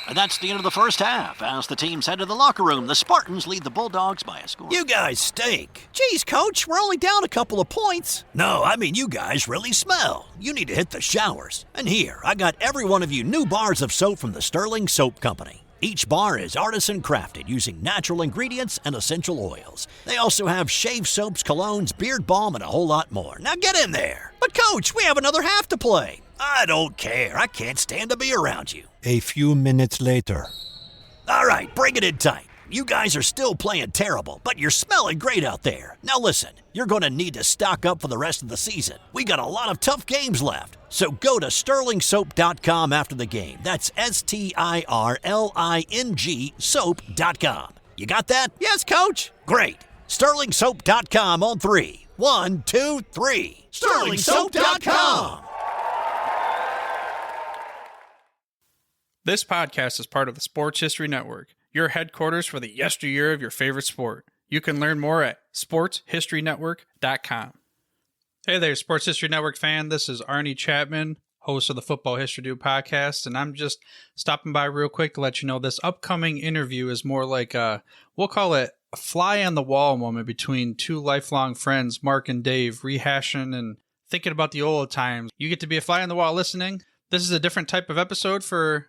And that's the end of the first half. As the teams head to the locker room, the Spartans lead the Bulldogs by a score. You guys stink. Geez, Coach, we're only down a couple of points. No, I mean you guys really smell. You need to hit the showers. And here, I got every one of you new bars of soap from the Sterling Soap Company. Each bar is artisan crafted using natural ingredients and essential oils. They also have shave soaps, colognes, beard balm, and a whole lot more. Now get in there. But Coach, we have another half to play. I don't care. I can't stand to be around you. A few minutes later. All right, bring it in tight. You guys are still playing terrible, but you're smelling great out there. Now listen, you're going to need to stock up for the rest of the season. We got a lot of tough games left. So go to sterlingsoap.com after the game. That's STIRLING soap.com. You got that? Yes, Coach. Great. Sterlingsoap.com on 3. 1, 2, 3. Sterlingsoap.com. This podcast is part of the Sports History Network, your headquarters for the yesteryear of your favorite sport. You can learn more at sportshistorynetwork.com. Hey there, Sports History Network fan. This is Arnie Chapman, host of the Football History Dude podcast, and I'm just stopping by real quick to let you know this upcoming interview is more like we'll call it a fly on the wall moment between two lifelong friends, Mark and Dave, rehashing and thinking about the old times. You get to be a fly on the wall listening. This is a different type of episode for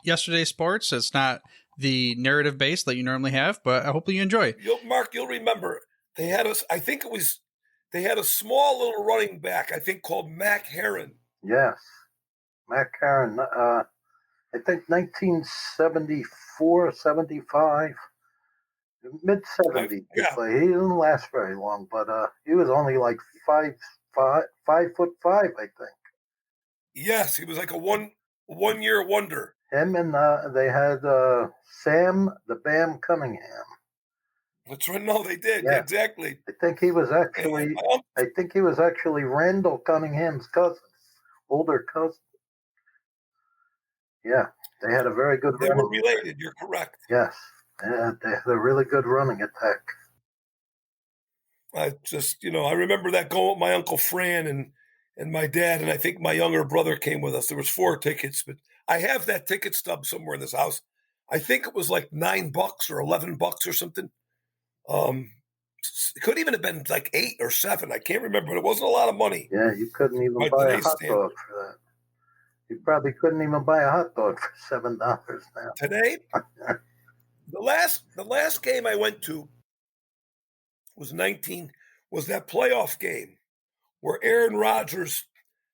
yesterday's sports. It's not the narrative base that you normally have, but I hope you enjoy. Mark, you'll remember they had they had a small little running back, I think called Mac Heron. Yes, Mac Heron. I think 1974, 75, mid 70s. Yeah. He didn't last very long, but he was only like 5'5", I think. Yes, he was like a one-year wonder. Him and they had Sam the Bam Cunningham. That's right. No, they did. Yeah. Exactly. I think he was actually Randall Cunningham's cousin, older cousin. Yeah, they had a very good. They were related. You're correct. Yes, they had a really good running attack. I just, I remember that going with my Uncle Fran and my dad, and I think my younger brother came with us. There was 4 tickets, but I have that ticket stub somewhere in this house. I think it was like $9 or $11 or something. It could even have been like 8 or 7. I can't remember, but it wasn't a lot of money. Yeah, you couldn't even buy a hot dog for that. You probably couldn't even buy a hot dog for $7 now. Today, the last game I went to was that playoff game where Aaron Rodgers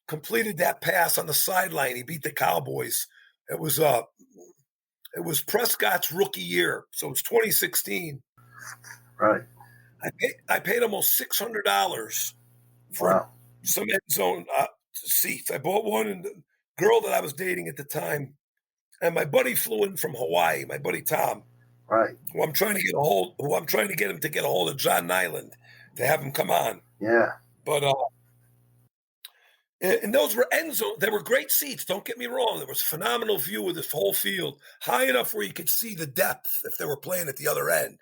completed that pass on the sideline. He beat the Cowboys. It was Prescott's rookie year, so it was 2016. Right. I paid almost $600 for some end zone seats. I bought one, and the girl that I was dating at the time, and my buddy flew in from Hawaii. My buddy Tom. Right. Who I'm trying to get him to get a hold of John Nyland to have him come on. Yeah. But and those were end zone. They were great seats. Don't get me wrong. There was a phenomenal view of this whole field, high enough where you could see the depth if they were playing at the other end.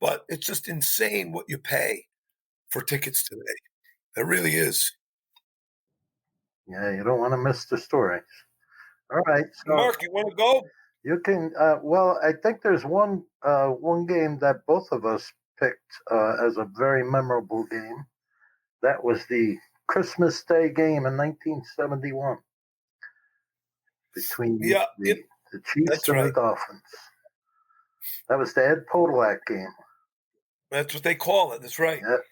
But it's just insane what you pay for tickets today. It really is. Yeah, you don't want to miss the story. All right. So Mark, you want to go? You can. Well, I think there's one game that both of us picked as a very memorable game. That was the Christmas Day game in 1971 between the Chiefs and the Dolphins. That was the Ed Podolak game. That's what they call it. That's right. Yep.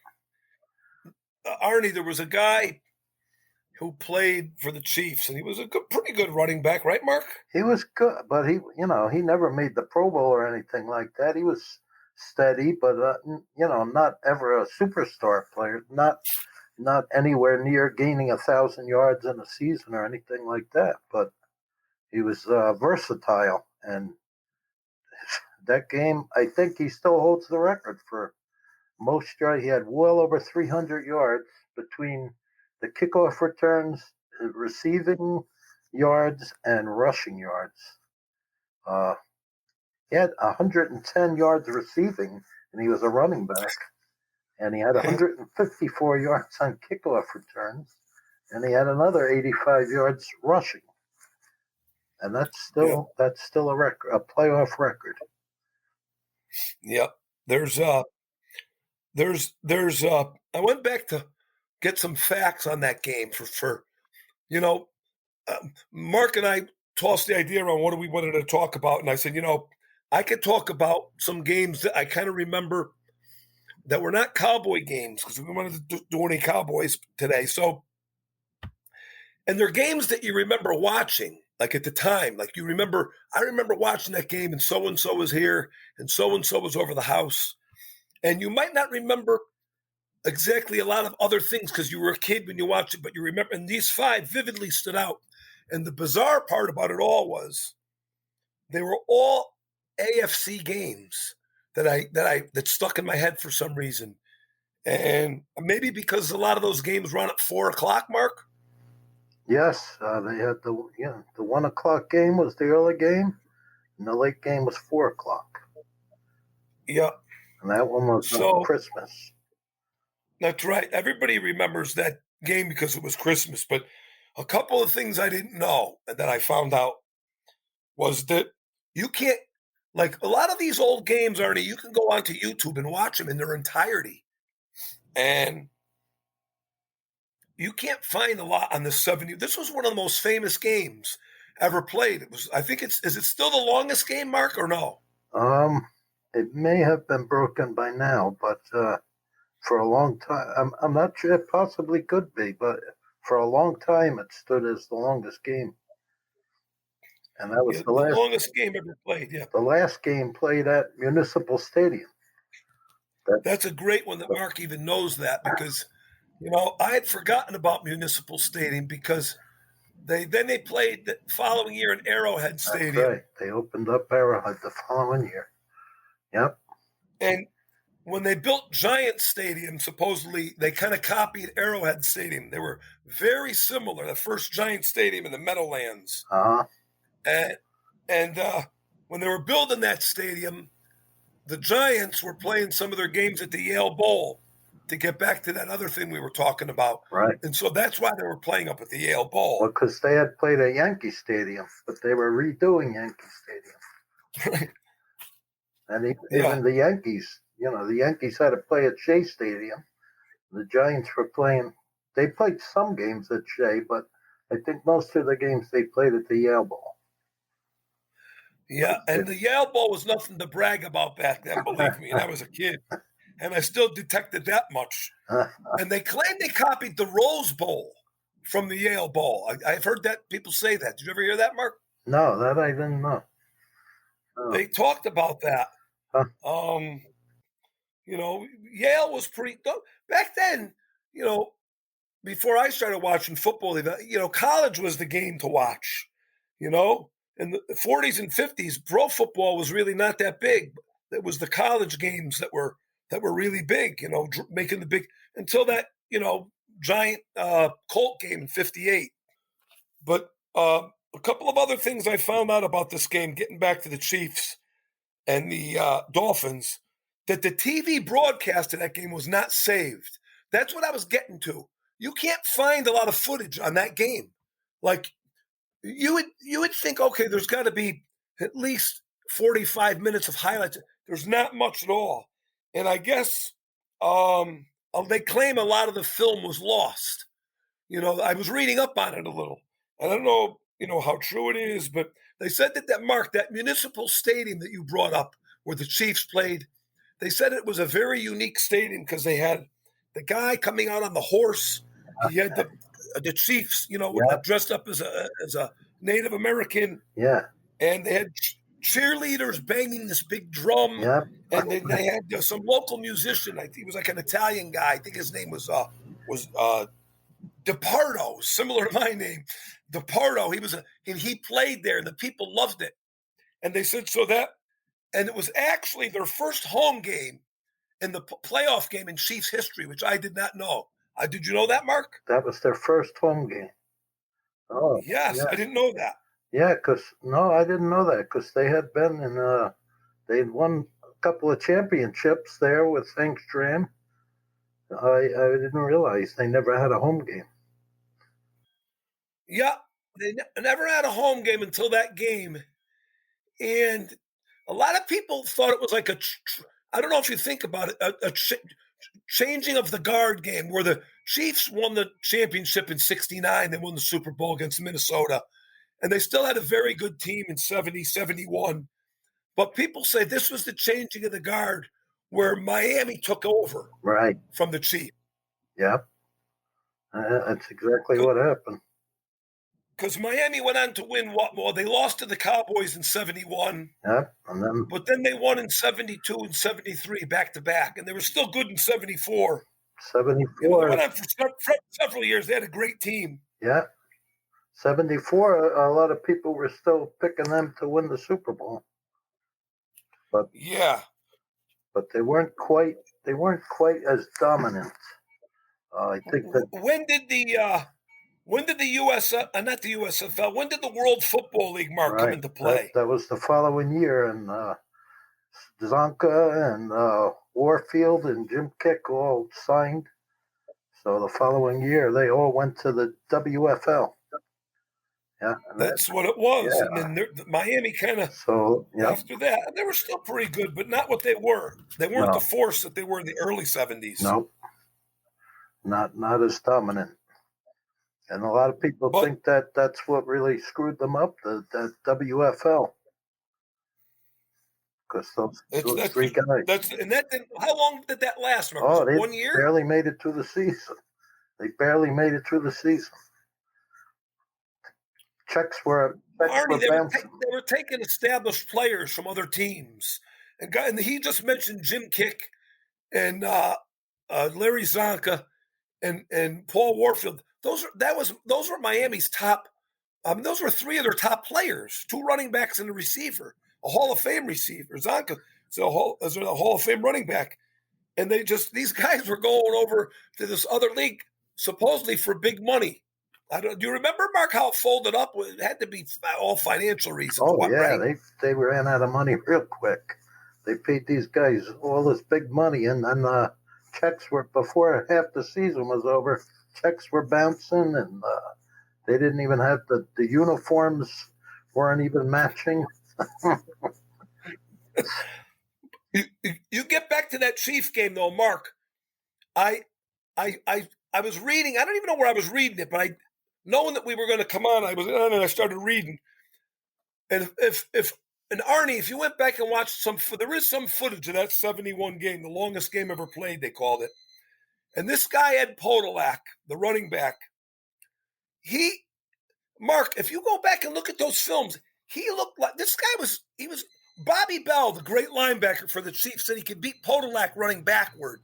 Arnie, there was a guy who played for the Chiefs, and he was a pretty good running back, right, Mark? He was good, but he never made the Pro Bowl or anything like that. He was steady, but not ever a superstar player. Not anywhere near gaining 1,000 yards in a season or anything like that. But he was versatile, and that game, I think he still holds the record for most yards. He had well over 300 yards between the kickoff returns, receiving yards, and rushing yards. He had 110 yards receiving, and he was a running back. And he had 154 yards on kickoff returns, and he had another 85 yards rushing. and that's still a record, a playoff record. Yep. I went back to get some facts on that game for Mark and I tossed the idea around what we wanted to talk about, and I said, I could talk about some games that I kind of remember that were not Cowboy games because we wanted to do any Cowboys today. So, and they're games that you remember watching, like at the time, like I remember watching that game, and so was here, and so was over the house, and you might not remember exactly a lot of other things because you were a kid when you watched it, but you remember, and these 5 vividly stood out. And the bizarre part about it all was they were all AFC games that stuck in my head for some reason. And maybe because a lot of those games run at 4:00, Mark. Yes, they had the 1:00 game was the early game, and the late game was 4:00. Yeah, and that one was on Christmas. That's right. Everybody remembers that game because it was Christmas. But a couple of things I didn't know and that I found out was that you can't, like a lot of these old games, Arnie, you can go onto YouTube and watch them in their entirety. And you can't find a lot on the 70. This was one of the most famous games ever played. Is it still the longest game, Mark, or no? It may have been broken by now, but for a long time, I'm not sure. It possibly could be, but for a long time, it stood as the longest game. And that was the longest game ever played, yeah. The last game played at Municipal Stadium. That's a great one that Mark even knows that because, I had forgotten about Municipal Stadium because they played the following year in Arrowhead Stadium. That's right. They opened up Arrowhead the following year. Yep. And when they built Giant Stadium, supposedly they kind of copied Arrowhead Stadium. They were very similar. The first Giant Stadium in the Meadowlands. Uh-huh. And when they were building that stadium, the Giants were playing some of their games at the Yale Bowl to get back to that other thing we were talking about. Right. And so that's why they were playing up at the Yale Bowl. Well, because they had played at Yankee Stadium, but they were redoing Yankee Stadium. Right. And even the Yankees, the Yankees had to play at Shea Stadium. The Giants they played some games at Shea, but I think most of the games they played at the Yale Bowl. Yeah, and the Yale Bowl was nothing to brag about back then, believe me. And I was a kid, and I still detected that much. And they claim they copied the Rose Bowl from the Yale Bowl. I've heard that people say that. Did you ever hear that, Mark? No, that I didn't know. They talked about that. Huh. Yale was pretty back then. Before I started watching football, college was the game to watch. In the 40s and 50s, pro football was really not that big. It was the college games that were really big. Making the big until that giant Colt game in '58. But a couple of other things I found out about this game, getting back to the Chiefs and the Dolphins, that the TV broadcast of that game was not saved. That's what I was getting to. You can't find a lot of footage on that game. Like you would think, okay, there's got to be at least 45 minutes of highlights. There's not much at all. And I guess they claim a lot of the film was lost. I was reading up on it a little. I don't know, how true it is, but they said that Municipal Stadium that you brought up where the Chiefs played, they said it was a very unique stadium because they had the guy coming out on the horse. He had the Chiefs, dressed up as a Native American. Yeah. And they had cheerleaders banging this big drum. Yeah. And they had some local musician. I think he was like an Italian guy. I think his name was DePardo, similar to my name. DePardo. He played there, and the people loved it. And they said and it was actually their first home game in the playoff game in Chiefs history, which I did not know. Did you know that, Mark? That was their first home game. Oh, yes, yeah. I didn't know that. Yeah, I didn't know that because they had been they'd won a couple of championships there with St. Stram. I didn't realize they never had a home game. Yeah, They never had a home game until that game. And a lot of people thought it was like I don't know if you think about it, a changing of the guard game where the Chiefs won the championship in 69. They won the Super Bowl against Minnesota. And they still had a very good team in 70, 71. But people say this was the changing of the guard where Miami took over from the Chiefs. Yep. That's exactly what happened. Because Miami went on to win what? Well, they lost to the Cowboys in 71. Yep. But then they won in 72 and 73 back to back. And they were still good in 74. 74. They went on for several years. They had a great team. Yeah. 74, a lot of people were still picking them to win the Super Bowl. But they weren't quite as dominant. I think that when did the US not the USFL, when did the World Football League, Mark, come into play? That was the following year, and Zonka and Warfield and Jim Kick all signed. So the following year, they all went to the WFL. Yeah, that's what it was. Yeah. And then Miami kind of after that, they were still pretty good, but not what they were. They weren't the force that they were in the early 70s. Nope, not as dominant. And a lot of people think that that's what really screwed them up, that WFL. Because those three guys. How long did that last, Mark? Oh, they 1 year? barely made it through the season. Checks were Arnie, they bouncing. were taking established players from other teams. And he just mentioned Jim Kick and Larry Zonka and Paul Warfield. Those were Miami's top. Those were three of their top players: 2 running backs and a receiver, a Hall of Fame receiver. Zonka is a Hall of Fame running back, and these guys were going over to this other league supposedly for big money. Do you remember, Mark, how it folded up? It had to be all financial reasons. Oh, yeah, right? They ran out of money real quick. They paid these guys all this big money, and then checks were, before half the season was over, checks were bouncing, and they didn't even have the uniforms weren't even matching. You get back to that Chief game, though, Mark. I was reading. I don't even know where I was reading it, but knowing that we were going to come on, I was on and I started reading. And Arnie, if you went back and watched there is some footage of that 71 game, the longest game ever played, they called it. And this guy, Ed Podolak, the running back, Mark, if you go back and look at those films, he looked like this guy he was Bobby Bell, the great linebacker for the Chiefs, said he could beat Podolak running backwards.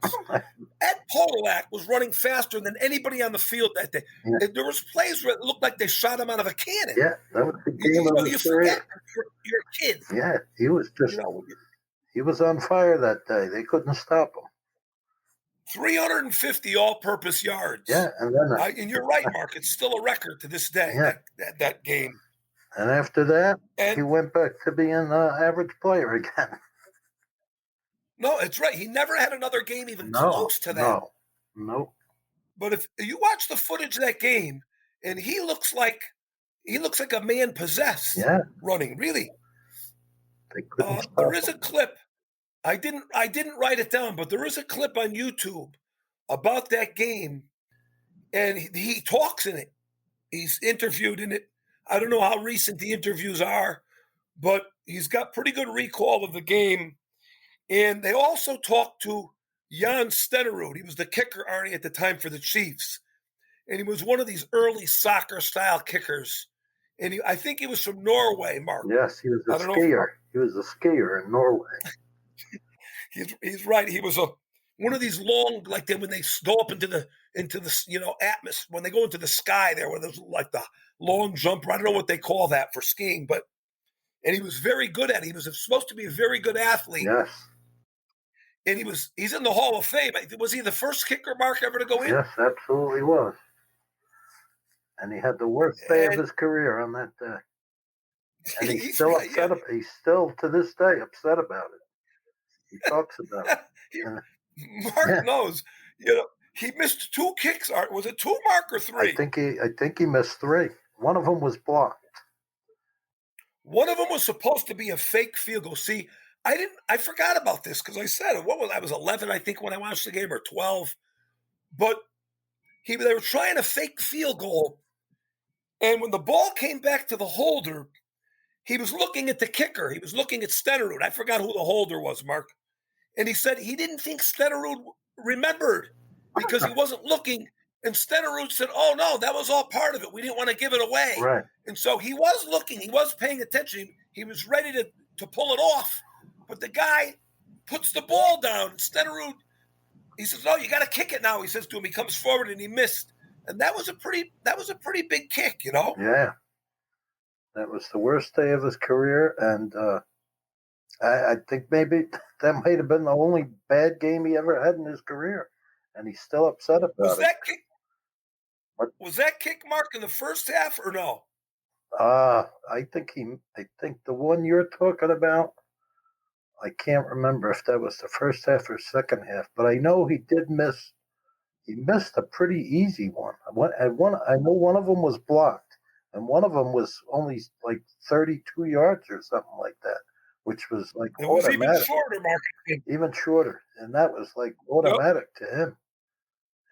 Ed Podolak was running faster than anybody on the field that day. Yeah. There was plays where it looked like they shot him out of a cannon. Yeah, that was the game of his career. You're a kid. Yeah, he was just he was on fire that day. They couldn't stop him. 350 all-purpose yards. Yeah, and then and you're right, Mark. It's still a record to this day. Yeah. That game. And after that, he went back to being an average player again. No, it's right. He never had another game even close to that. No. But if you watch the footage of that game, and he looks like a man possessed. Running, really. There is a clip. I didn't write it down, but there is a clip on YouTube about that game, and he talks in it. He's interviewed in it. I don't know how recent the interviews are, but he's got pretty good recall of the game. And they also talked to Jan Stenerud. He was the kicker, Arnie, at the time for the Chiefs. And he was one of these early soccer-style kickers. And I think he was from Norway, Mark. Yes, he was a skier. He was a skier in Norway. He's right. He was one of these long, like when they go up into the atmosphere, when they go into the sky there, where there's like the long jumper. I don't know what they call that for skiing, and he was very good at it. He was supposed to be a very good athlete. Yes. And he's in the Hall of Fame. Was he the first kicker, Mark, ever to go in? Yes, absolutely was. And he had the worst day of his career on that day. And he's still upset. He's still to this day upset about it. He talks about it. Mark knows. He missed 2 kicks. Was it 2, Mark, or 3? I think he missed 3. One of them was blocked. One of them was supposed to be a fake field goal. See, I forgot about this because I said it. I was 11, I think, when I watched the game, or 12. But they were trying a fake field goal, and when the ball came back to the holder, he was looking at the kicker. He was looking at Stenerud. I forgot who the holder was, Mark. And he said he didn't think Stenerud remembered because he wasn't looking. And Stenerud said, "Oh, no, that was all part of it. We didn't want to give it away." Right. And so he was looking. He was paying attention. He was ready to pull it off. But the guy puts the ball down. Stenerud, he says, "No, you got to kick it now." He says to him. He comes forward and he missed. And that was a pretty big kick, you know? Yeah. That was the worst day of his career, and I think maybe that might have been the only bad game he ever had in his career, and he's still upset about it. Was that kick, Mark, in the first half or no? I think the one you're talking about, I can't remember if that was the first half or second half, but I know he did miss. He missed a pretty easy one. I know one of them was blocked, and one of them was only like 32 yards or something like that, which was like it was automatic. even shorter, Mark. Even shorter, and that was like automatic to him.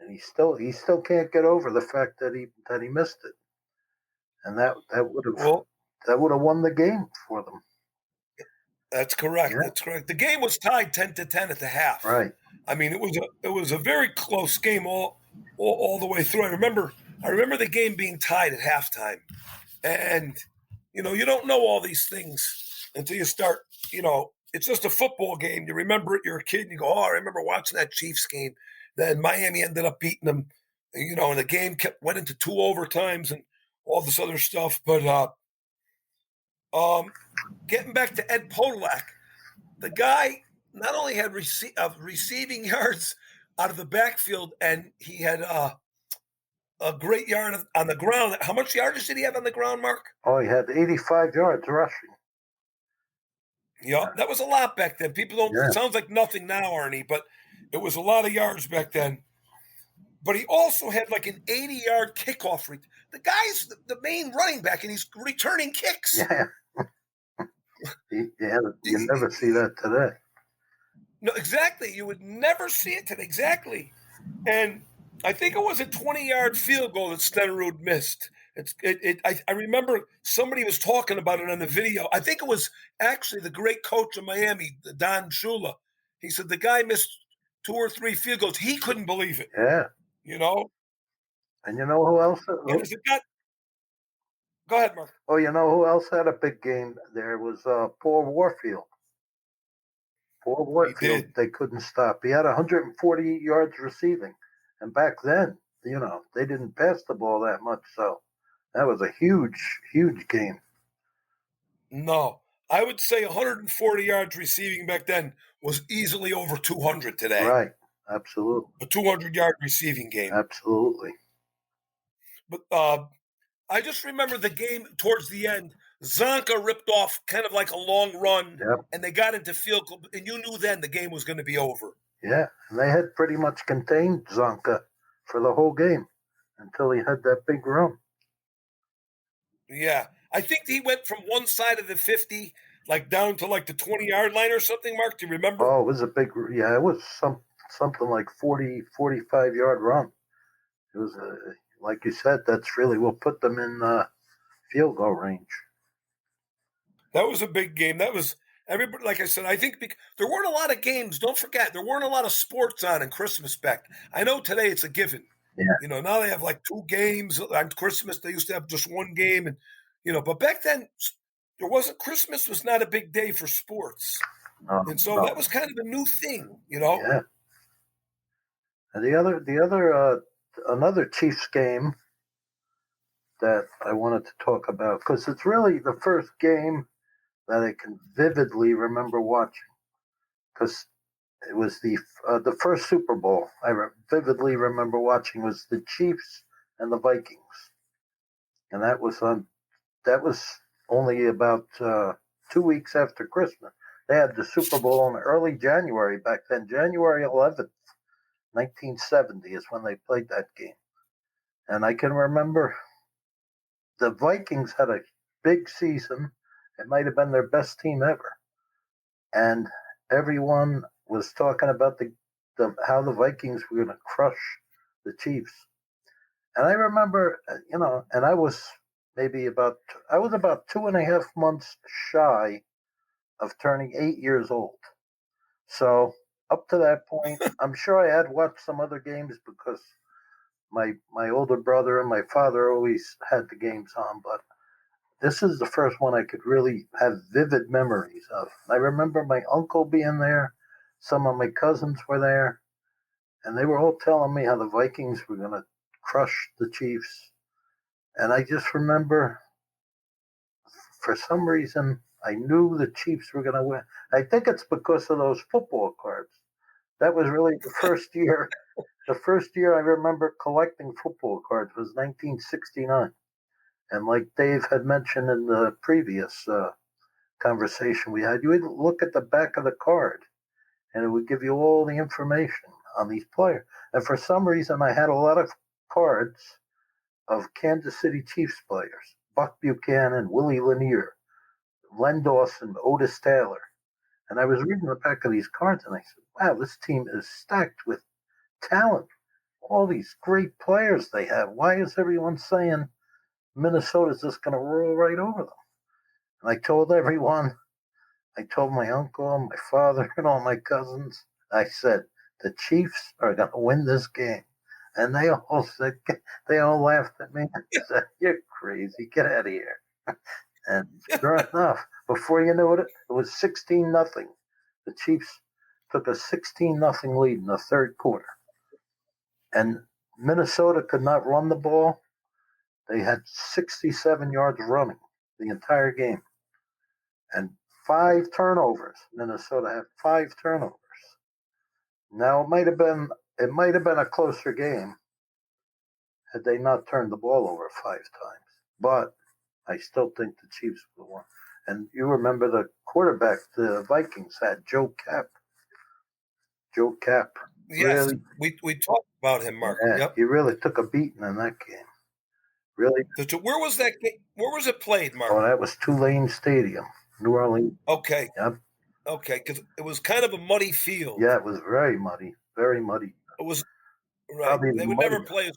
And he still can't get over the fact that he missed it, and that would have won the game for them. That's correct. Yeah. That's correct. The game was tied 10-10 at the half. Right. I mean, it was a very close game all the way through. I remember the game being tied at halftime, and you don't know all these things until you start. It's just a football game. You remember it. You're a kid, and you go, "Oh, I remember watching that Chiefs game." Then Miami ended up beating them, and the game went into 2 overtimes and all this other stuff. But getting back to Ed Podolak, the guy not only had receiving yards out of the backfield, and he had a great yard on the ground. How much yardage did he have on the ground, Mark? Oh, he had 85 yards rushing. Yeah, that was a lot back then. People don't. Yeah. It sounds like nothing now, Arnie, but it was a lot of yards back then. But he also had like an 80-yard kickoff. The guy's the main running back, and he's returning kicks. Yeah. You never see that today. No, exactly. You would never see it today. Exactly. And I think it was a 20-yard field goal that Stenerud missed. I remember somebody was talking about it on the video. I think it was actually the great coach of Miami, Don Shula. He said the guy missed 2 or 3 field goals. He couldn't believe it. Yeah. And you know who else? Go ahead, Mark. Oh, you know who else had a big game? There was Paul Warfield. Paul Warfield, they couldn't stop. He had 140 yards receiving. And back then, they didn't pass the ball that much. So that was a huge, huge game. No, I would say 140 yards receiving back then was easily over 200 today. Right. Absolutely. A 200-yard receiving game. Absolutely. But I just remember the game towards the end. Zonka ripped off kind of like a long run, and they got into field goal, and you knew then the game was going to be over. Yeah, and they had pretty much contained Zonka for the whole game until he had that big run. Yeah, I think he went from one side of the 50, like down to like the 20-yard line or something, Mark. Do you remember? Oh, it was it was something like 40, 45-yard run. It was, like you said, that's really what put them in field goal range. That was a big game. That was everybody. Like I said, I think there weren't a lot of games. Don't forget, there weren't a lot of sports on Christmas back. I know today it's a given. Yeah. Now they have like 2 games on Christmas. They used to have just 1 game, and but back then there wasn't. Christmas was not a big day for sports, and so that was kind of a new thing. Yeah. And another Chiefs game that I wanted to talk about, because it's really the first game that I can vividly remember watching, because it was the first Super Bowl I vividly remember watching was the Chiefs and the Vikings, and that was only about 2 weeks after Christmas. They had the Super Bowl in early January back then. January 11th, 1970 is when they played that game, and I can remember the Vikings had a big season. It might have been their best team ever, and everyone was talking about how the Vikings were going to crush the Chiefs. And I remember, and I was about 2.5 months shy of turning 8 years old. So up to that point, I'm sure I had watched some other games because my older brother and my father always had the games on, but this is the first one I could really have vivid memories of. I remember my uncle being there, some of my cousins were there, and they were all telling me how the Vikings were going to crush the Chiefs. And I just remember, for some reason, I knew the Chiefs were going to win. I think it's because of those football cards. That was really the first year. The first year I remember collecting football cards was 1969. And like Dave had mentioned in the previous conversation we had, you would look at the back of the card and it would give you all the information on these players. And for some reason, I had a lot of cards of Kansas City Chiefs players: Buck Buchanan, Willie Lanier, Len Dawson, Otis Taylor. And I was reading the back of these cards and I said, wow, this team is stacked with talent. All these great players they have. Why is everyone saying Minnesota's just going to roll right over them? And I told everyone, I told my uncle, my father, and all my cousins, I said, the Chiefs are going to win this game. And they all laughed at me and said, you're crazy, get out of here. And sure enough, before you knew it, it was 16-0. The Chiefs took a 16-0 lead in the third quarter. And Minnesota could not run the ball. They had 67 yards running the entire game. And 5 turnovers. Minnesota had 5 turnovers. Now it might have been a closer game had they not turned the ball over 5 times. But I still think the Chiefs would have won. And you remember the quarterback the Vikings had, Joe Kapp. Joe Kapp. Yes, really, we talked about him, Mark. Yeah, Yep. he really took a beating in that game. Really. Where was that game? Where was it played, Mark? Oh, that was Tulane Stadium, New Orleans. Okay. Yep. Okay, because it was kind of a muddy field. Yeah, it was very muddy, very muddy. It was right. Probably They would never play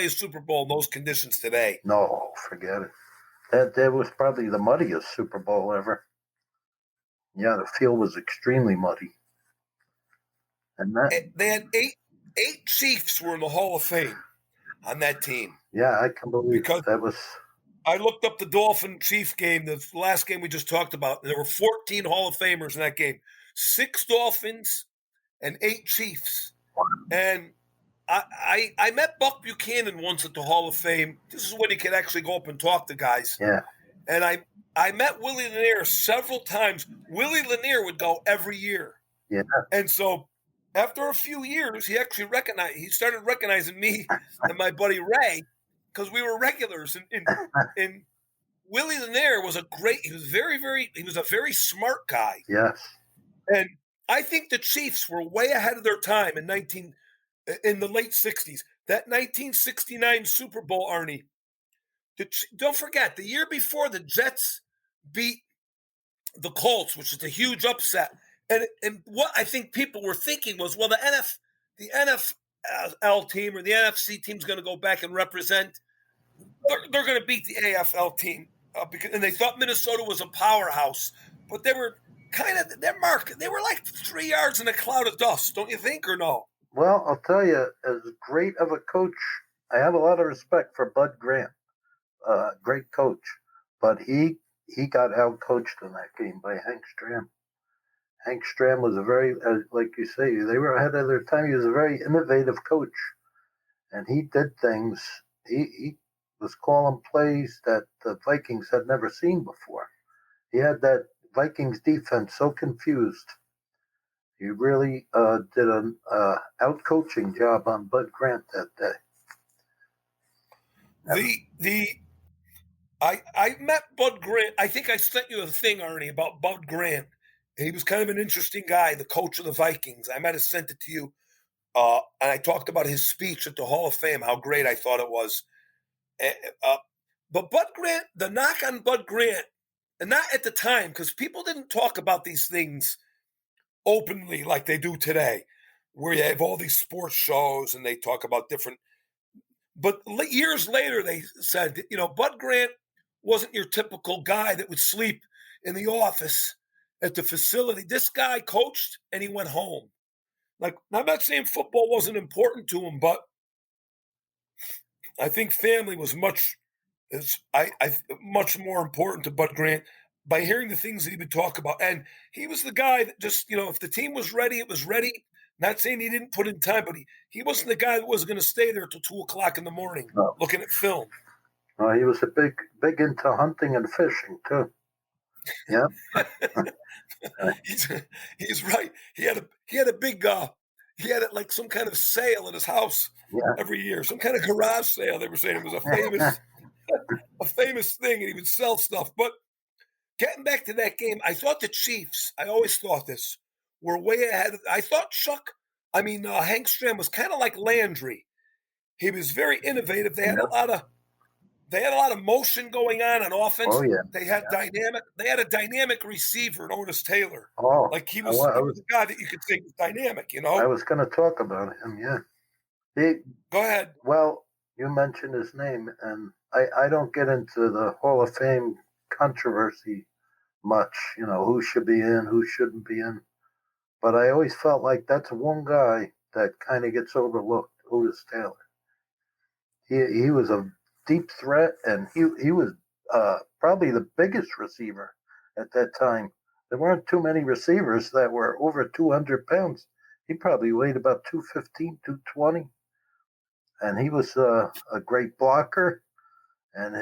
a Super Bowl in those conditions today. No, forget it. That was probably the muddiest Super Bowl ever. Yeah, the field was extremely muddy. And they had eight Chiefs were in the Hall of Fame on that team. Yeah, I can believe because that was. I looked up the Dolphin Chief game, the last game we just talked about. And there were 14 Hall of Famers in that game. 6 Dolphins and 8 Chiefs. And I met Buck Buchanan once at the Hall of Fame. This is when he could actually go up and talk to guys. Yeah. And I met Willie Lanier several times. Willie Lanier would go every year. Yeah. And so after a few years, he started recognizing me and my buddy Ray because we were regulars. And Willie Lanier was he was a very smart guy. Yes. And I think the Chiefs were way ahead of their time in the late 60s. That 1969 Super Bowl, Arnie. Don't forget, the year before the Jets beat the Colts, which is a huge upset. And what I think people were thinking was, well, the NFL team or the NFC team is going to go back and represent. They're going to beat the AFL team and they thought Minnesota was a powerhouse, but they were they were like 3 yards in a cloud of dust, don't you think, or no? Well, I'll tell you, as great of a coach, I have a lot of respect for Bud Grant. Great coach, but he got out coached in that game by Hank Stram. Hank Stram was a very, like you say, they were ahead of their time. He was a very innovative coach, and he did things. He was calling plays that the Vikings had never seen before. He had that Vikings defense so confused. He really did an out-coaching job on Bud Grant that day. I met Bud Grant. I think I sent you a thing, Arnie, about Bud Grant. He was kind of an interesting guy, the coach of the Vikings. I might have sent it to you. And I talked about his speech at the Hall of Fame, how great I thought it was. But Bud Grant, the knock on Bud Grant, and not at the time, because people didn't talk about these things openly like they do today, where you have all these sports shows and they talk about different. But years later, they said, Bud Grant wasn't your typical guy that would sleep in the office at the facility. This guy coached and he went home. Like, I'm not saying football wasn't important to him, but I think family was much more important to Bud Grant by hearing the things that he would talk about. And he was the guy that just, if the team was ready, it was ready. Not saying he didn't put in time, but he wasn't the guy that was going to stay there till 2 o'clock in the morning looking at film. He was a big into hunting and fishing too. Yeah. He's right. He had a big he had like some kind of sale at his house every year, some kind of garage sale. They were saying it was a famous thing, and he would sell stuff. But getting back to that game, I thought the Chiefs, I always thought this, were way ahead. I thought Hank Stram was kind of like Landry. He was very innovative. They had a lot of motion going on offense. Oh, yeah. They had a dynamic receiver, Otis Taylor. Oh, like he was the guy that you could say was dynamic. I was going to talk about him. Yeah. Go ahead. Well, you mentioned his name, and I don't get into the Hall of Fame controversy much. Who should be in, who shouldn't be in. But I always felt like that's one guy that kind of gets overlooked, Otis Taylor. He was a deep threat, and he was probably the biggest receiver at that time. There weren't too many receivers that were over 200 pounds. He probably weighed about 215, 220. And he was a great blocker. And,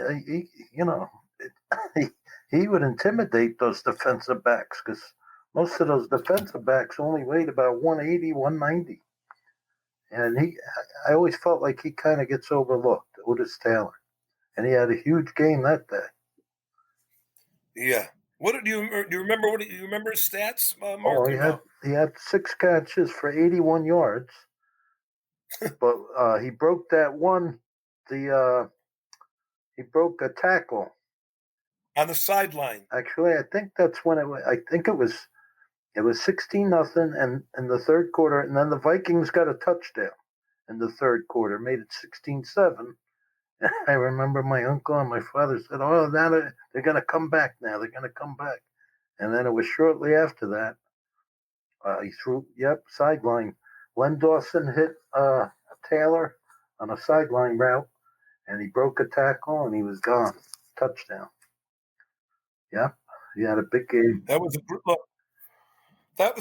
he would intimidate those defensive backs because most of those defensive backs only weighed about 180, 190. And I always felt like he kind of gets overlooked, Otis Taylor. And he had a huge game that day. Yeah. Do you remember his stats, Mark? He had 6 catches for 81 yards. But he broke that one. He broke a tackle on the sideline. Actually, I think that's when it was 16-0 and in the third quarter, and then the Vikings got a touchdown in the third quarter, made it 16-7. And I remember my uncle and my father said, "Oh, now they're going to come back now. They're going to come back." And then it was shortly after that. He threw, sideline. Len Dawson hit Taylor on a sideline route, and he broke a tackle, and he was gone. Touchdown. Yeah, he had a big game. That was a good look. That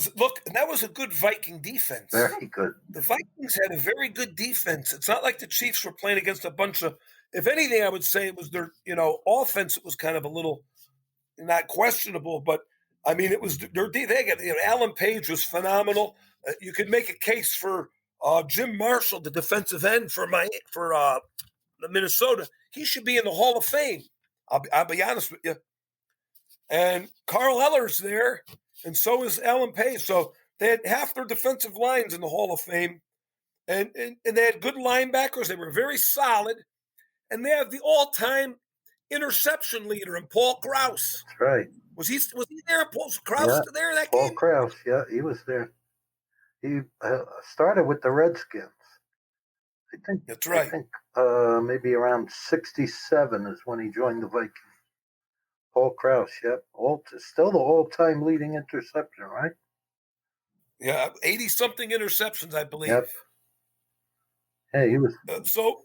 was a good Viking defense. Very good. The Vikings had a very good defense. It's not like the Chiefs were playing against a bunch of. If anything, I would say it was their, offense. It was kind of a little, not questionable, but I mean, it was their. They got Alan Page was phenomenal. You could make a case for Jim Marshall, the defensive end for Minnesota. He should be in the Hall of Fame. I'll be honest with you. And Carl Eller's there, and so is Alan Page. So they had half their defensive lines in the Hall of Fame, and they had good linebackers. They were very solid, and they have the all-time interception leader in Paul Krause. That's right. Was he there? Paul Krause there that Paul game? Paul Krause, yeah, he was there. He started with the Redskins. I think that's right. I think maybe around 67 is when he joined the Vikings. Paul Krause, yep. Still the all-time leading interception, right? Yeah, 80-something interceptions, I believe. Yep. Hey, he was. So,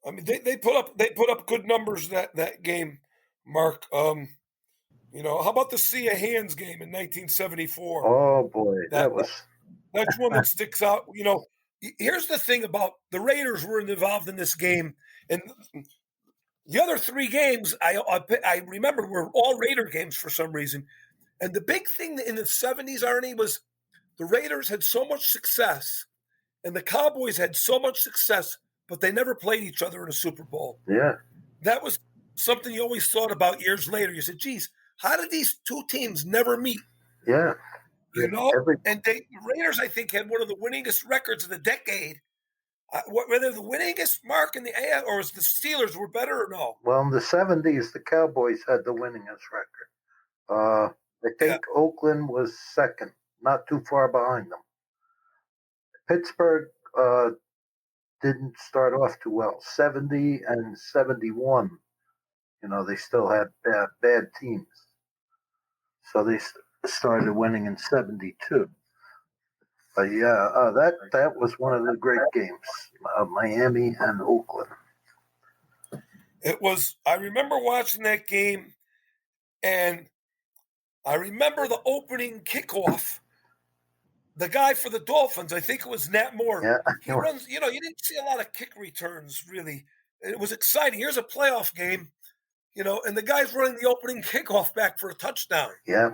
I mean, they put up good numbers that game, Mark. How about the Sea of Hands game in 1974? Oh boy, that's one that sticks out. Here's the thing about the Raiders were involved in this game, and the other 3 games I remember were all Raider games for some reason. And the big thing in the 70s, Arnie, was the Raiders had so much success and the Cowboys had so much success, but they never played each other in a Super Bowl. Yeah. That was something you always thought about years later. You said, geez, how did these 2 teams never meet? Yeah. And the Raiders, I think, had one of the winningest records of the decade. Whether the winningest mark in the AF or was the Steelers were better or no? Well, in the 70s, the Cowboys had the winningest record. I think Oakland was second, not too far behind them. Pittsburgh didn't start off too well. 70 and 71, they still had bad teams. So they started winning in 72. But yeah, that was one of the great games, Miami and Oakland. It was. I remember watching that game, and I remember the opening kickoff. The guy for the Dolphins, I think it was Nat Moore. Yeah, he runs. You didn't see a lot of kick returns really. It was exciting. Here's a playoff game, and the guy's running the opening kickoff back for a touchdown. Yeah.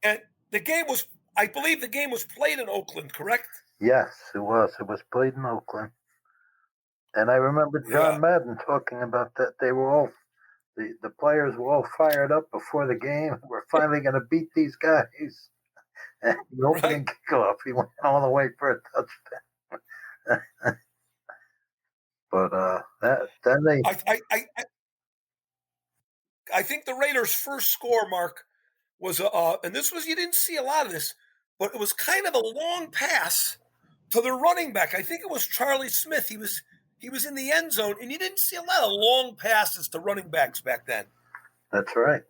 And the game was. I believe the game was played in Oakland, correct? Yes, it was. It was played in Oakland. And I remember John Madden talking about that. They were all, the players were all fired up before the game. We're finally going to beat these guys. And the opening kickoff, he went all the way for a touchdown. But then they... I think the Raiders' first score, Mark, was and this was, you didn't see a lot of this, but it was kind of a long pass to the running back. I think it was Charlie Smith. He was in the end zone, and you didn't see a lot of long passes to running backs back then. That's right.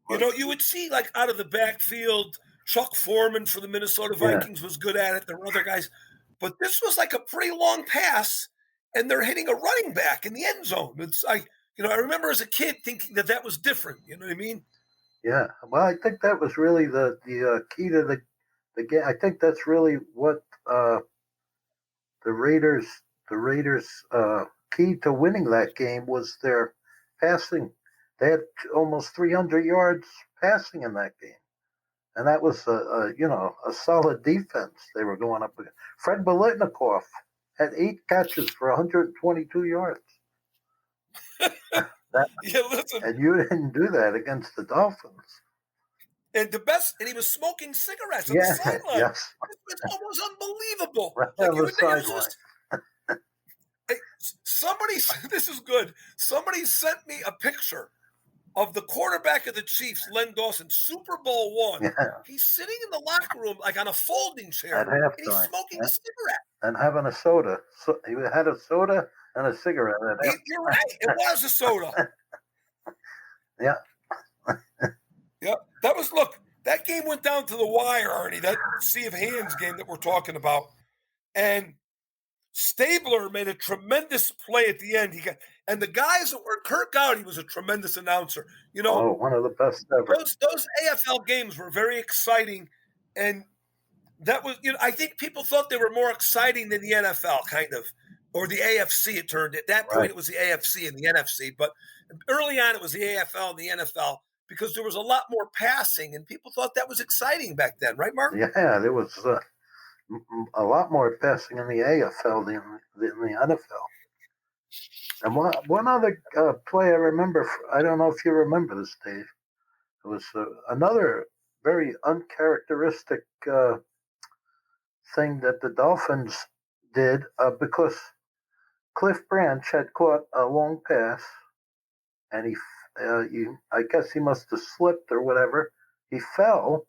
You would see, like, out of the backfield, Chuck Foreman for the Minnesota Vikings was good at it. There were other guys. But this was like a pretty long pass, and they're hitting a running back in the end zone. It's I remember as a kid thinking that was different. You know what I mean? Yeah. Well, I think that was really the key to the game. I think that's really what the Raiders key to winning that game was their passing. They had almost 300 yards passing in that game. And that was a solid defense they were going up against. Fred Biletnikoff had 8 catches for 122 yards. Listen. And you didn't do that against the Dolphins. And he was smoking cigarettes on the sideline. Yes. It was unbelievable. Right on the sideline. Somebody, this is good. Somebody sent me a picture of the quarterback of the Chiefs, Len Dawson, Super Bowl I. Yeah. He's sitting in the locker room like on a folding chair. At halftime. And he's smoking a cigarette. And having a soda. So he had a soda and a cigarette. You're right. It was a soda. Yeah. Yeah. That game went down to the wire, Arnie, that Sea of Hands game that we're talking about. And Stabler made a tremendous play at the end. And the guys that were, Kirk Gowdy was a tremendous announcer. One of the best ever. Those AFL games were very exciting. And that was, I think people thought they were more exciting than the NFL, kind of, or the AFC. It turned at that point, It was the AFC and the NFC. But early on, it was the AFL and the NFL because there was a lot more passing, and people thought that was exciting back then, right, Mark? Yeah, there was a lot more passing in the AFL than the NFL. And one other play I remember, I don't know if you remember this, Dave. It was another very uncharacteristic thing that the Dolphins did because Cliff Branch had caught a long pass, and I guess he must have slipped or whatever. He fell,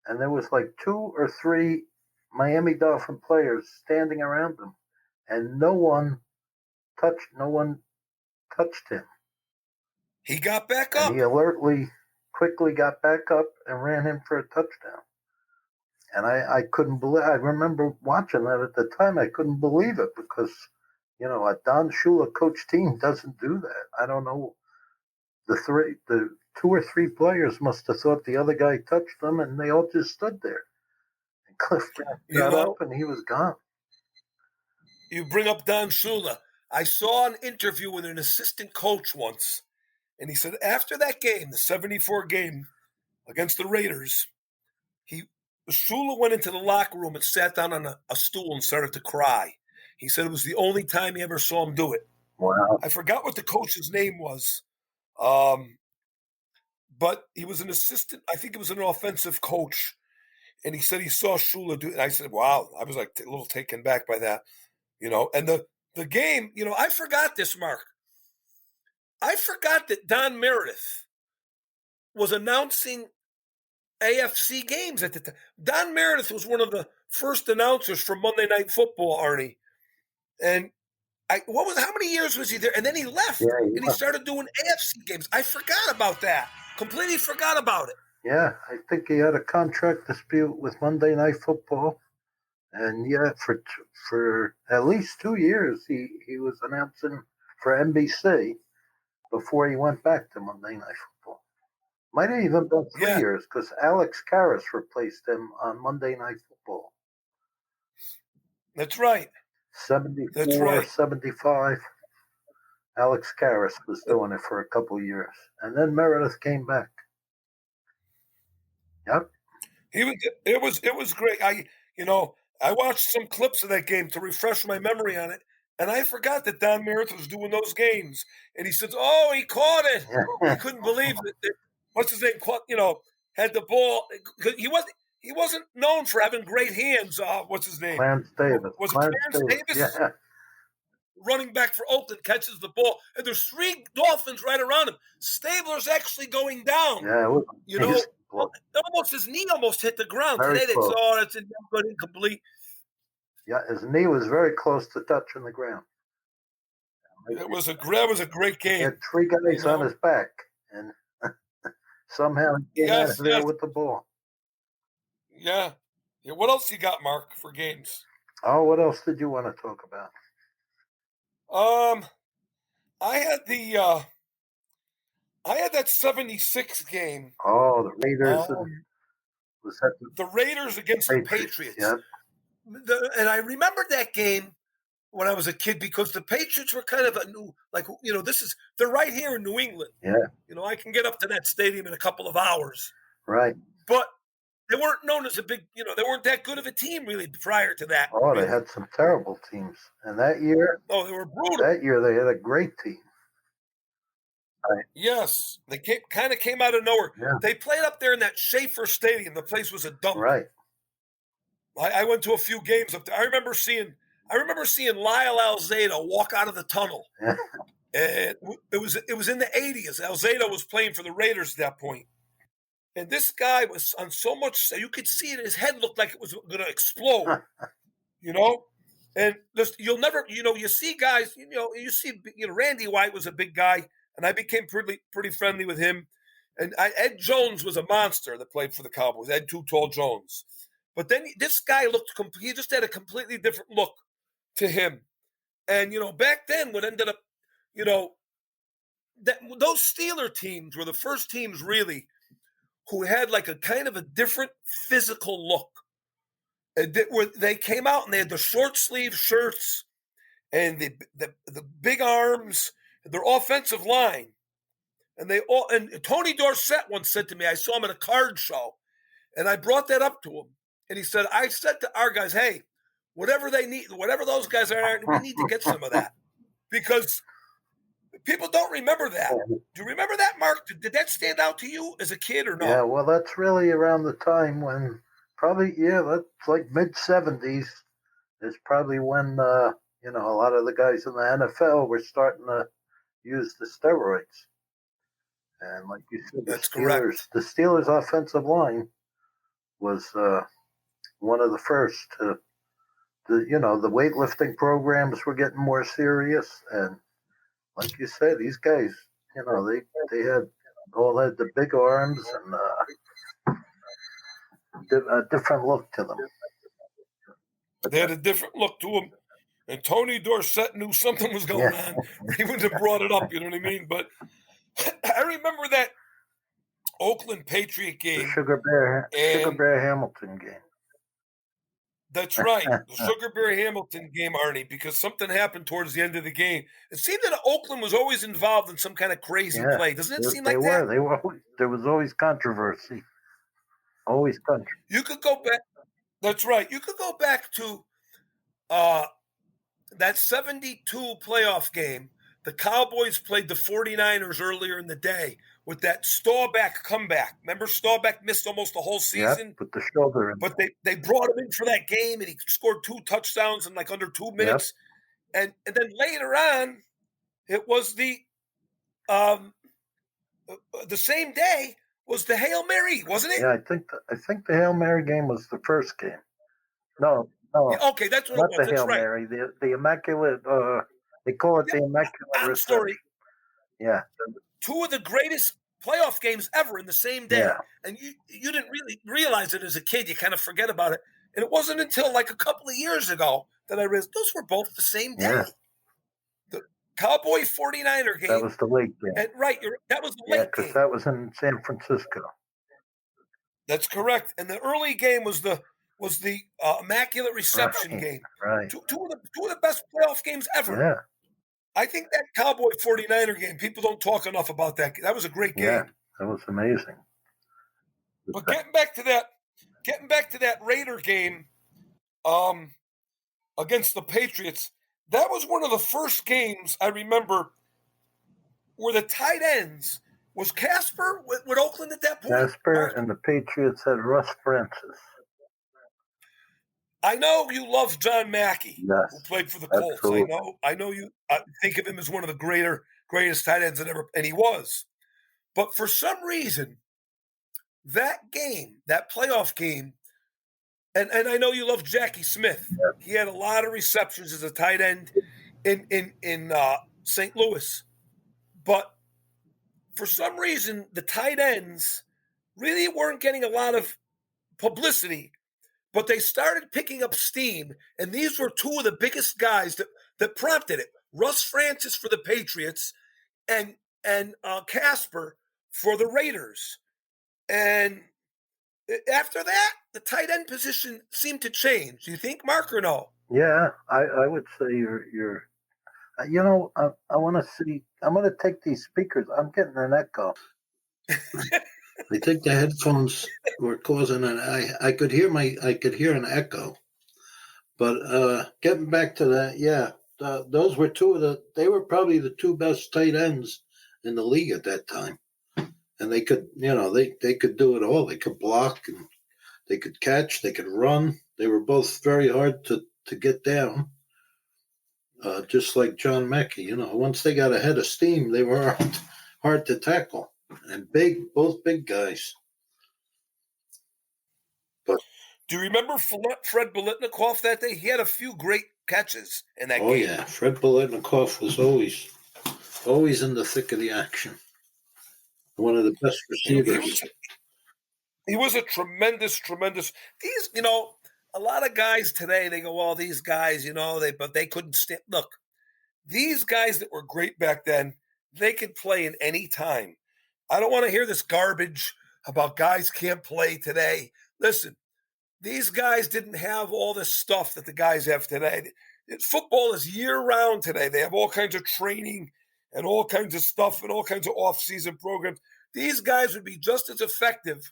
and there was like 2 or 3 Miami Dolphin players standing around him, and no one touched him. He got back up. And he quickly got back up and ran him for a touchdown. And I couldn't believe. I remember watching that at the time. I couldn't believe it because a Don Shula coach team doesn't do that. I don't know. The 2 or 3 players must have thought the other guy touched them, and they all just stood there. And Cliff got up, and he was gone. You bring up Don Shula. I saw an interview with an assistant coach once, and he said after that game, the 74 game against the Raiders, Shula went into the locker room and sat down on a stool and started to cry. He said it was the only time he ever saw him do it. Wow. I forgot what the coach's name was. But he was an assistant. I think it was an offensive coach. and he said he saw Shula do it. And I said, wow. I was like a little taken back by that, And the game, I forgot this, Mark. I forgot that Don Meredith was announcing AFC games at the time. Don Meredith was one of the first announcers for Monday Night Football, Arnie. And how many years was he there? And then he left, and he started doing AFC games. I forgot about that. Completely forgot about it. Yeah, I think he had a contract dispute with Monday Night Football. And for at least 2 years, he was announcing for NBC before he went back to Monday Night Football. Might have even been 3 years because Alex Karras replaced him on Monday Night Football. That's right. 74, 75. Alex Karras was doing it for a couple of years. And then Meredith came back. Yep. It was great. I watched some clips of that game to refresh my memory on it, and I forgot that Don Meredith was doing those games. And he says, "Oh, he caught it." He couldn't believe it. What's his name? Had the ball. He wasn't known for having great hands. What's his name? Clarence Davis. Was it Clarence Davis? Yeah. Running back for Oakland, catches the ball, and there's 3 Dolphins right around him. Stabler's actually going down. Yeah, it was almost his knee almost hit the ground. Very Today close. that's incomplete. Yeah, his knee was very close to touching the ground. That was a great game. He had 3 guys on his back, and somehow he got out of there with the ball. Yeah. What else you got, Mark, for games? Oh, what else did you want to talk about? I had that 76 game. Oh, the Raiders. The Raiders against the Patriots. Yeah. And I remembered that game when I was a kid because the Patriots were kind of a new, they're right here in New England. Yeah. I can get up to that stadium in a couple of hours. Right. But they weren't known as a big, they weren't that good of a team really prior to that. Oh, they had some terrible teams. And that year. Oh, they were brutal. That year they had a great team. Right. Yes. They kind of came out of nowhere. Yeah. They played up there in that Schaefer Stadium. The place was a dump. Right. I went to a few games up there. I remember seeing Lyle Alzado walk out of the tunnel. Yeah. And it was in the 80s. Alzado was playing for the Raiders at that point. And this guy was on so much, you could see it, his head looked like it was going to explode. And you'll never, you see guys, Randy White was a big guy, and I became pretty friendly with him. And Ed Jones was a monster that played for the Cowboys, Ed Too Tall Jones. But then this guy he just had a completely different look to him. And, back then what ended up, those Steeler teams were the first teams really who had like a kind of a different physical look. They came out and they had the short sleeve shirts and the big arms, their offensive line. And Tony Dorsett once said to me, I saw him at a card show, and I brought that up to him. And he said, I said to our guys, hey, whatever they need, whatever those guys are, we need to get some of that. Because people don't remember that. Do you remember that, Mark? Did that stand out to you as a kid or not? Yeah, well, that's really around the time when that's like mid-70s is probably when, a lot of the guys in the NFL were starting to use the steroids. And like you said, the Steelers' offensive line was one of the first to, the weightlifting programs were getting more serious. And like you said, these guys, they all had the big arms and a different look to them. They had a different look to them. And Tony Dorsett knew something was going on. He wouldn't have brought it up, you know what I mean? But I remember that Oakland Patriot game. The Sugar Bear Hamilton game. That's right. The Sugar Bear Hamilton game, Arnie, because something happened towards the end of the game. It seemed that Oakland was always involved in some kind of crazy play. Doesn't it seem like that? They were. There was always controversy. Always controversy. You could go back. That's right. You could go back to that 72 playoff game. The Cowboys played the 49ers earlier in the day with that Staubach comeback. Remember, Staubach missed almost the whole season? Put the shoulder in. But they brought him in for that game, and he scored 2 touchdowns in like under 2 minutes. And then later on, it was the same day was the Hail Mary, wasn't it? Yeah, I think the Hail Mary game was the first game. No, Yeah, okay, that's what not it was. the That's Hail right. Mary. The Immaculate. They call it the Immaculate I'm Reception. sorry. Yeah, 2 of the greatest playoff games ever in the same day. Yeah. And you didn't really realize it as a kid. You kind of forget about it. And it wasn't until like a couple of years ago that I realized those were both the same day. Yeah. The Cowboy 49er game. That was the late game. And, right, that was the Yeah, late because game. that was in San Francisco. That's correct. And the early game was the Immaculate Reception game. Right. Two of the best playoff games ever. Yeah. I think that Cowboy 49er game, people don't talk enough about that. That was a great game. Yeah, that was amazing. But getting back to that Raider game against the Patriots, that was one of the first games I remember where the tight ends was Casper with Oakland at that point. Casper and the Patriots had Russ Francis. I know you love John Mackey, Yes, who played for the Colts. absolutely. I know you think of him as one of the greatest tight ends that ever, and he was. But for some reason, that game, that playoff game, and I know you love Jackie Smith. Yeah. He had a lot of receptions as a tight end in St. Louis. But for some reason, the tight ends really weren't getting a lot of publicity. But they started picking up steam, and these were 2 of the biggest guys that prompted it. Russ Francis for the Patriots and Casper for the Raiders. And after that, the tight end position seemed to change. Do you think, Mark, or no? Yeah, I would say you're. I want to see. I'm going to take these speakers. I'm getting an echo. I think the headphones were causing I could hear an echo. But getting back to that, those were they were probably the 2 best tight ends in the league at that time. And they could, they could do it all. They could block, and they could catch, they could run. They were both very hard to get down. Just like John Mackey, once they got ahead of steam, they were hard to tackle. And both big guys. But do you remember Fred Biletnikoff that day? He had a few great catches in that game. Oh yeah, Fred Biletnikoff was always in the thick of the action. One of the best receivers. He was a tremendous. These, a lot of guys today, they go, well, these guys, but they couldn't stand. Look, these guys that were great back then, they could play in any time. I don't want to hear this garbage about guys can't play today. Listen, these guys didn't have all this stuff that the guys have today. Football is year-round today. They have all kinds of training and all kinds of stuff and all kinds of off-season programs. These guys would be just as effective.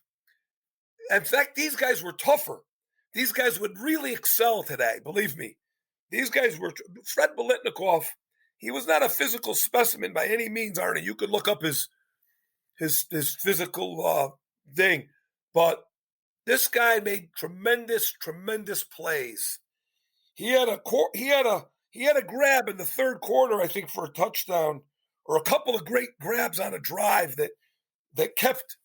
In fact, these guys were tougher. These guys would really excel today, believe me. These guys were – Fred Biletnikoff, he was not a physical specimen by any means, Arnie. You could look up his physical thing. But this guy made tremendous plays. He had a grab in the third quarter, I think, for a touchdown, or a couple of great grabs on a drive that kept,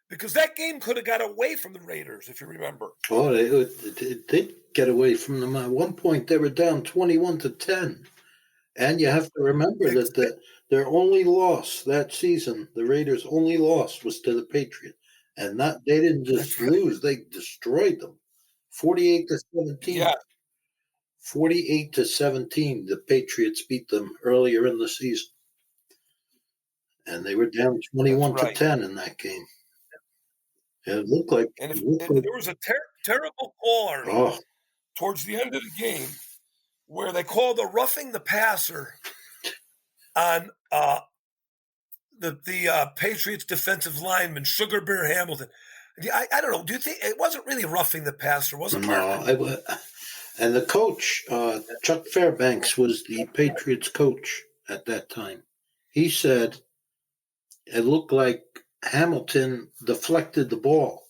because that game could have got away from the Raiders, if you remember. Oh, it did get away from them. At one point, they were down 21-10. And you have to remember that their only loss that season, the Raiders' only loss, was to the Patriots. And they didn't just lose, they destroyed them. 48-17. Yeah. 48-17, the Patriots beat them earlier in the season. And they were down 21-10 in that game. It looked like... And there was a terrible call, Arnie, towards the end of the game, where they called a roughing the passer on the Patriots defensive lineman, Sugar Bear Hamilton. I don't know. Do you think it wasn't really roughing the passer? Was it? No. And the coach, Chuck Fairbanks, was the Patriots coach at that time. He said it looked like Hamilton deflected the ball,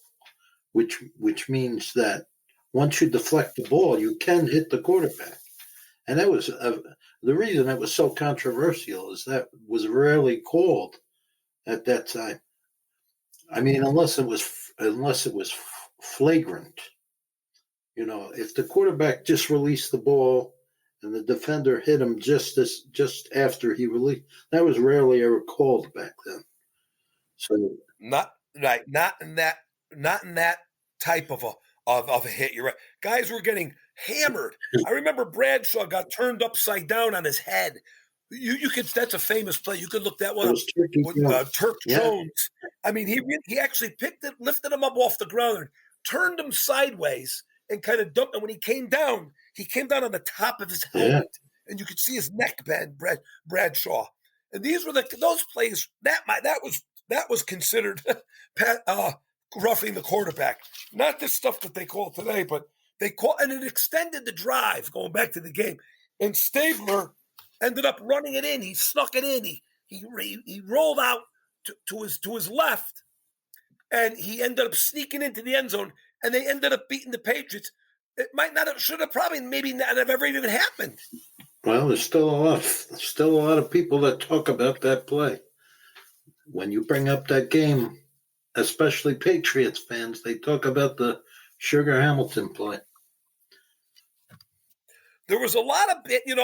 which means that once you deflect the ball, you can hit the quarterback. And that was the reason it was so controversial is that was rarely called at that time. I mean, unless it was flagrant. You know, if the quarterback just released the ball and the defender hit him just after he released, that was rarely ever called back then. So not in that type of a hit. You're right. Guys were getting hammered. I remember Bradshaw got turned upside down on his head. You could. That's a famous play. You could look that one up with Turk Jones. I mean, he actually picked it, lifted him up off the ground, and turned him sideways and kind of dumped him. When he came down on the top of his helmet, and you could see his neck bend. Bradshaw, and these were those plays that was considered roughing the quarterback. Not this stuff that they call today, but and it extended the drive going back to the game. And Stabler ended up running it in. He snuck it in. He rolled out to his left, and he ended up sneaking into the end zone. And they ended up beating the Patriots. It should have probably maybe not have ever even happened. Well, there's still a lot of people that talk about that play. When you bring up that game, especially Patriots fans, they talk about the Sugar Hamilton play. There was a lot of you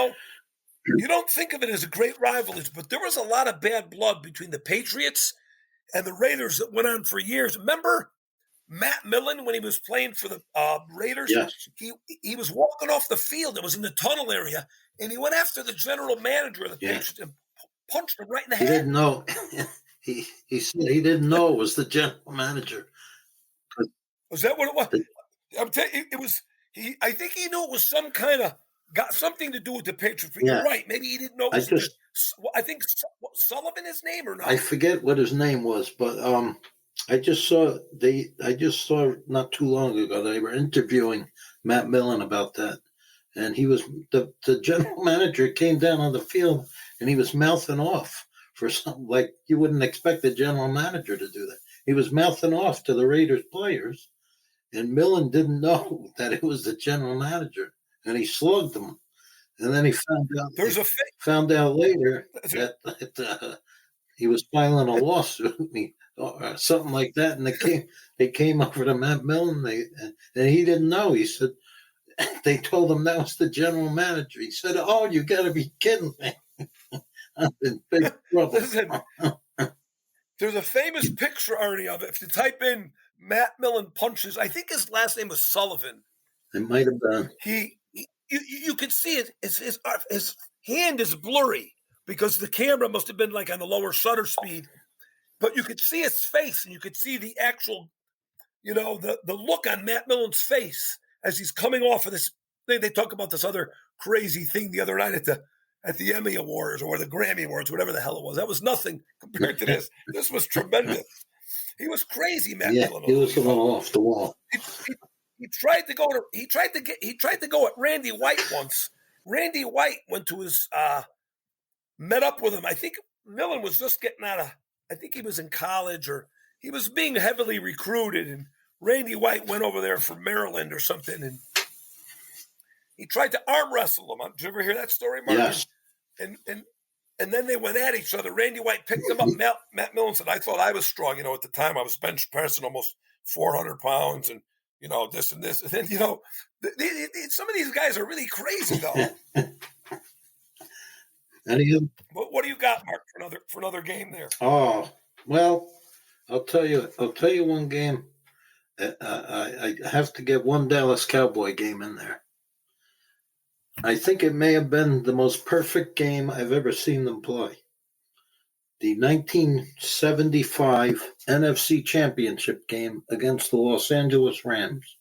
don't think of it as a great rivalry, but there was a lot of bad blood between the Patriots and the Raiders that went on for years. Remember Matt Millen when he was playing for the Raiders? Yes. He was walking off the field. It was in the tunnel area, and he went after the general manager of the Patriots and punched him right in the head. He didn't know. He said he didn't know it was the general manager. Was that what it was? I'm telling you, it was. I think he knew it was some kind of got something to do with the Patriots. But you're right. Maybe he didn't know. I think Sullivan his name or not. I forget what his name was, but I just saw not too long ago they were interviewing Matt Millen about that, and he was the general manager came down on the field and he was mouthing off for something like you wouldn't expect the general manager to do that. He was mouthing off to the Raiders players, and Millen didn't know that it was the general manager, and he slugged him. And then he found out later that he was filing a lawsuit, or something like that. And they came over to Matt Millen, and he didn't know. He said they told him that was the general manager. He said, "Oh, you got to be kidding me! I'm in big trouble." Listen, there's a famous picture, Arnie, of it. If you type in Matt Millen punches, I think his last name was Sullivan. It might have been. You could see it. His hand is blurry because the camera must have been like on the lower shutter speed. But you could see his face, and you could see the actual, the look on Matt Millen's face as he's coming off of this. They talk about this other crazy thing the other night at the Emmy Awards or the Grammy Awards, whatever the hell it was. That was nothing compared to this. This was tremendous. He was crazy, Matt Millen. He was a little off the wall. He tried to go at Randy White once. Randy White went to his met up with him. I think Millen was just getting out of. I think he was in college or he was being heavily recruited, and Randy White went over there from Maryland or something, and he tried to arm wrestle him. Did you ever hear that story, Mark? Yes. And then they went at each other. Randy White picked him up. Matt Millen said, "I thought I was strong. At the time I was bench pressing almost 400 pounds, and this and this." And then some of these guys are really crazy, though. What do you got, Mark, for another game there? Oh, well, I'll tell you one game. I have to get one Dallas Cowboy game in there. I think it may have been the most perfect game I've ever seen them play. The 1975 NFC Championship game against the Los Angeles Rams.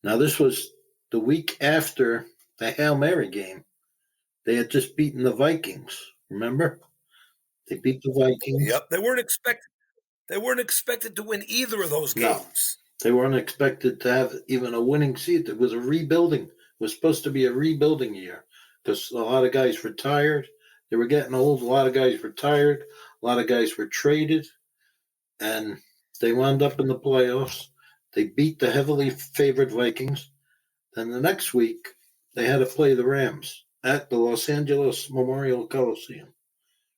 Now, this was the week after the Hail Mary game. They had just beaten the Vikings, remember? They beat the Vikings. Yep, they weren't expected to win either of those games. No, they weren't expected to have even a winning season. It was a rebuilding. It was supposed to be a rebuilding year because a lot of guys retired. They were getting old. A lot of guys retired. A lot of guys were traded, and they wound up in the playoffs. They beat the heavily favored Vikings. Then the next week, they had to play the Rams at the Los Angeles Memorial Coliseum.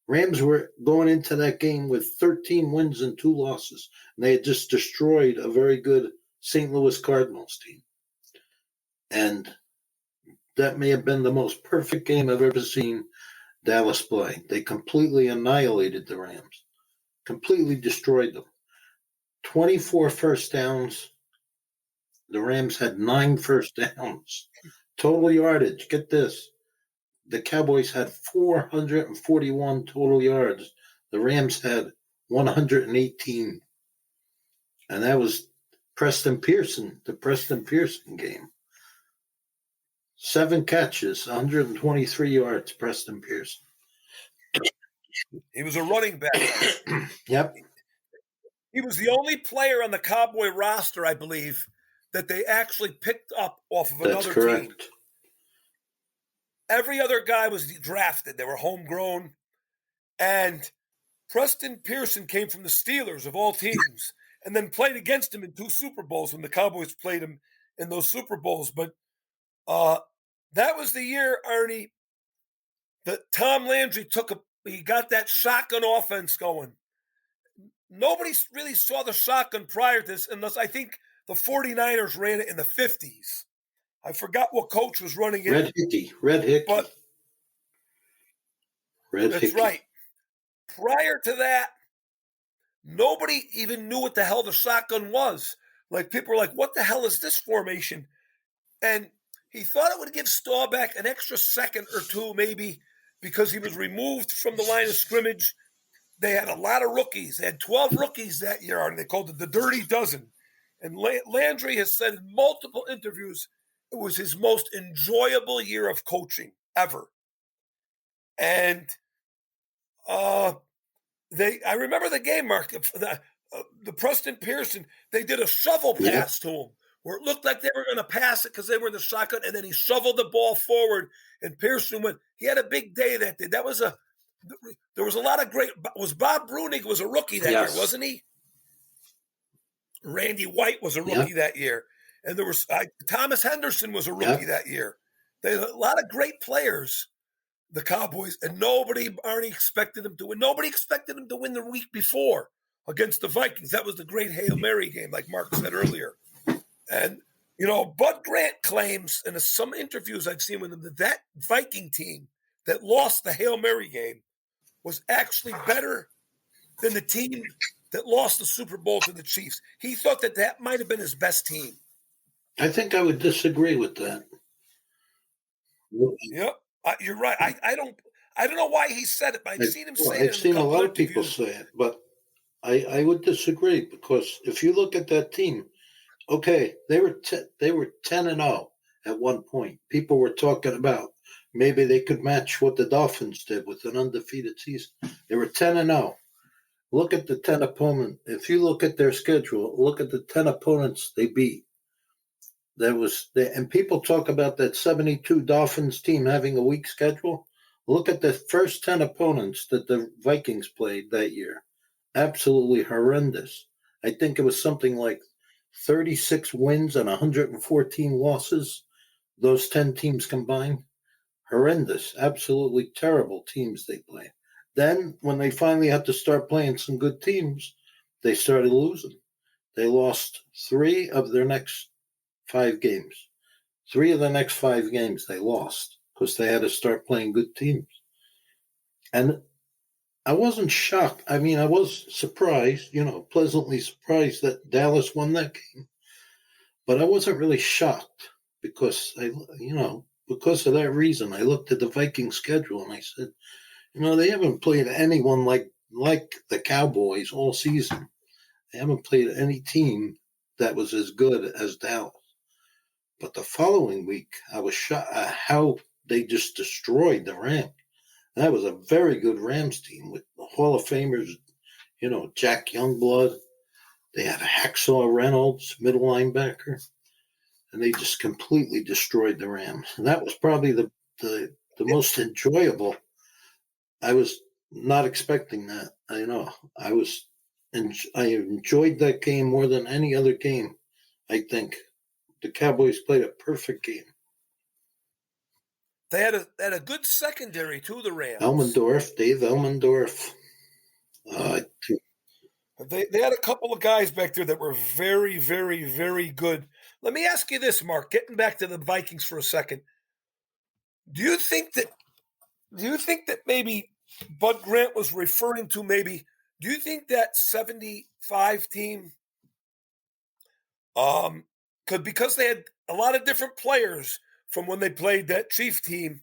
Rams were going into that game with 13 wins and 2 losses, and they had just destroyed a very good St. Louis Cardinals team. And that may have been the most perfect game I've ever seen Dallas play. They completely annihilated the Rams, completely destroyed them. 24 first downs. The Rams had 9 first downs. Total yardage, get this. The Cowboys had 441 total yards. The Rams had 118. And that was the Preston Pearson game. 7 catches, 123 yards, Preston Pearson. He was a running back. Yep. He was the only player on the Cowboy roster, I believe, that they actually picked up off of another That's correct. team. Every other guy was drafted. They were homegrown. And Preston Pearson came from the Steelers, of all teams, and then played against him in 2 Super Bowls when the Cowboys played him in those Super Bowls. But that was the year, Arnie, that Tom Landry he got that shotgun offense going. Nobody really saw the shotgun prior to this, unless I think the 49ers ran it in the 50s. I forgot what coach was running it. Red Hickey. But that's Hickey. right. Prior to that, nobody even knew what the hell the shotgun was. Like, people were like, what the hell is this formation? And he thought it would give Staubach an extra second or 2, maybe, because he was removed from the line of scrimmage. They had a lot of rookies. They had 12 rookies that year, and they called it the Dirty Dozen. And Landry has said in multiple interviews it was his most enjoyable year of coaching ever. And I remember the game, Mark, the Preston Pearson, they did a shovel pass to him where it looked like they were going to pass it because they were in the shotgun, and then he shoveled the ball forward, and Pearson went. He had a big day that day. There was a lot of great. Was Bob Brunig was a rookie that year, wasn't he? Randy White was a rookie that year, and there was Thomas Henderson was a rookie that year. They had a lot of great players, the Cowboys, and nobody expected them to win. Nobody expected them to win the week before against the Vikings. That was the great Hail Mary game, like Mark said earlier. And Bud Grant claims in some interviews I've seen with him that Viking team that lost the Hail Mary game was actually better than the team that lost the Super Bowl to the Chiefs. He thought that might have been his best team. I think I would disagree with that. Yep, you're right. I don't know why he said it, but I've seen him say it. I've seen a lot of people say it, but I would disagree, because if you look at that team, okay, they were 10-0 at one point. People were talking about maybe they could match what the Dolphins did with an undefeated season. They were 10-0. Look at the 10 opponents. If you look at their schedule, look at the 10 opponents they beat. And people talk about that 72 Dolphins team having a weak schedule. Look at the first 10 opponents that the Vikings played that year. Absolutely horrendous. I think it was something like 36 wins and 114 losses. Those 10 teams combined. Horrendous. Absolutely terrible teams they played. Then, when they finally had to start playing some good teams, they started losing. They lost 3 of their next 5 games. 3 of the next 5 games they lost because they had to start playing good teams. And I wasn't shocked. I mean, I was surprised, pleasantly surprised that Dallas won that game. But I wasn't really shocked because because of that reason. I looked at the Vikings schedule and I said, they haven't played anyone like the Cowboys all season. They haven't played any team that was as good as Dallas. But the following week, I was shocked at how they just destroyed the Rams. That was a very good Rams team with Hall of Famers, Jack Youngblood. They had Hacksaw Reynolds, middle linebacker. And they just completely destroyed the Rams. And that was probably the most enjoyable. I was not expecting that. I know. I enjoyed that game more than any other game. I think the Cowboys played a perfect game. They had a good secondary to the Rams. Dave Elmendorf. They had a couple of guys back there that were very, very, very good. Let me ask you this, Mark. Getting back to the Vikings for a second, do you think that maybe Bud Grant was referring to maybe? Do you think that 75 team, because they had a lot of different players from when they played that Chief team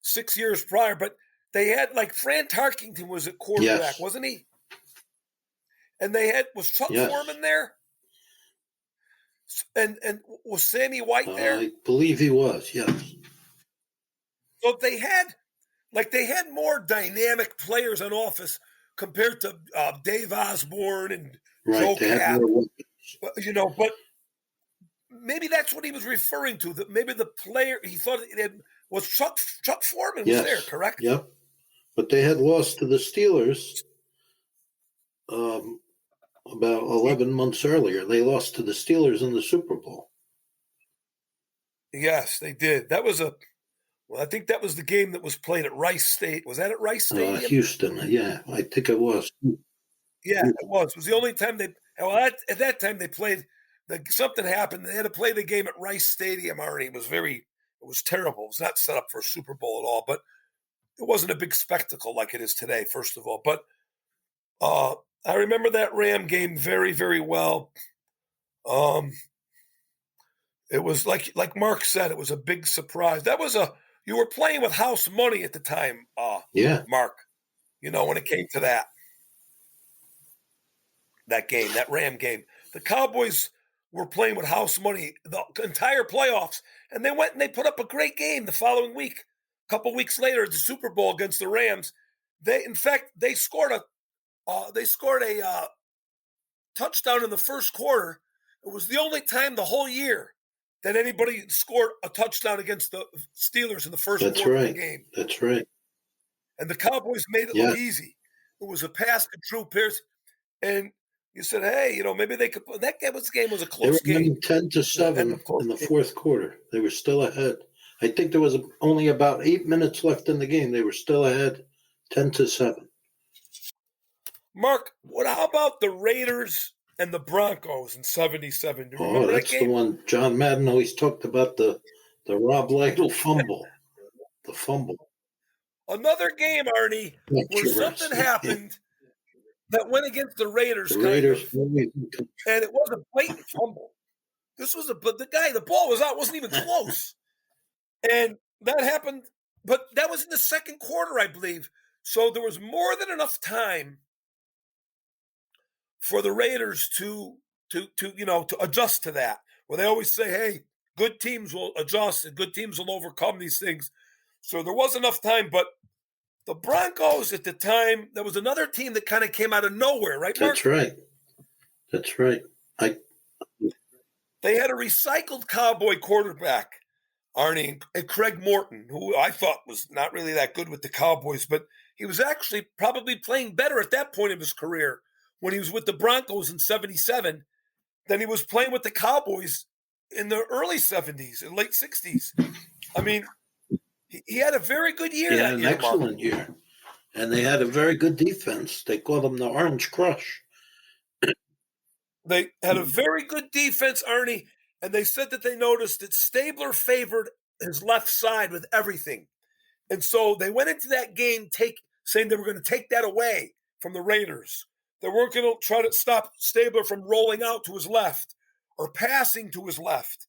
6 years prior, but they had like Fran Tarkington was at quarterback, wasn't he? And was Chuck Foreman there? And was Sammy White there? I believe he was, yes. So they had more dynamic players on offense compared to Dave Osborne and Joe Cap. But maybe that's what he was referring to. That maybe the player he thought was Chuck Foreman was there, correct? Yep. But they had lost to the Steelers about 11 months earlier. They lost to the Steelers in the Super Bowl. Yes, they did. That was I think that was the game that was played at Rice State. Was that at Rice Stadium? Houston, yeah. I think it was. Yeah, it was. It was the only time at that time they played. Something happened. They had to play the game at Rice Stadium, Arnie. It was terrible. It was not set up for a Super Bowl at all, but it wasn't a big spectacle like it is today, first of all. But I remember that Ram game very, very well. It was like Mark said, it was a big surprise. You were playing with house money at the time, Mark, when it came to that game, that Ram game. The Cowboys were playing with house money the entire playoffs, and they went and they put up a great game the following week. A couple weeks later, at the Super Bowl against the Rams, they scored a touchdown in the first quarter. It was the only time the whole year that anybody scored a touchdown against the Steelers in the first quarter of the game. That's right. And the Cowboys made it look easy. It was a pass to Drew Pierce, and you said, "Hey, maybe they could." That game was a close game. They were 10-7 in the fourth quarter. They were still ahead. I think there was only about 8 minutes left in the game. They were still ahead, 10-7. Mark, how about the Raiders and the Broncos in '77? Do you remember that game? The one John Madden always talked about, the Rob Lytle fumble. The fumble. Another game, Arnie, where something happened that went against the Raiders. And it was a blatant fumble. But the ball was out, wasn't even close. And that happened, but that was in the second quarter, I believe. So there was more than enough time for the Raiders to adjust to that. Well, they always say, hey, good teams will adjust and good teams will overcome these things. So there was enough time, but the Broncos at the time, there was another team that kind of came out of nowhere, right, Mark? That's right. They had a recycled Cowboy quarterback, Arnie, and Craig Morton, who I thought was not really that good with the Cowboys, but he was actually probably playing better at that point of his career when he was with the Broncos in '77 than he was playing with the Cowboys in the early '70s and late '60s. I mean, he had a very good year. He had an excellent year. And they had a very good defense. They called them the Orange Crush. They had a very good defense, Arnie, and they said that they noticed that Stabler favored his left side with everything. And so they went into that game saying they were going to take that away from the Raiders. They weren't going to try to stop Stabler from rolling out to his left or passing to his left.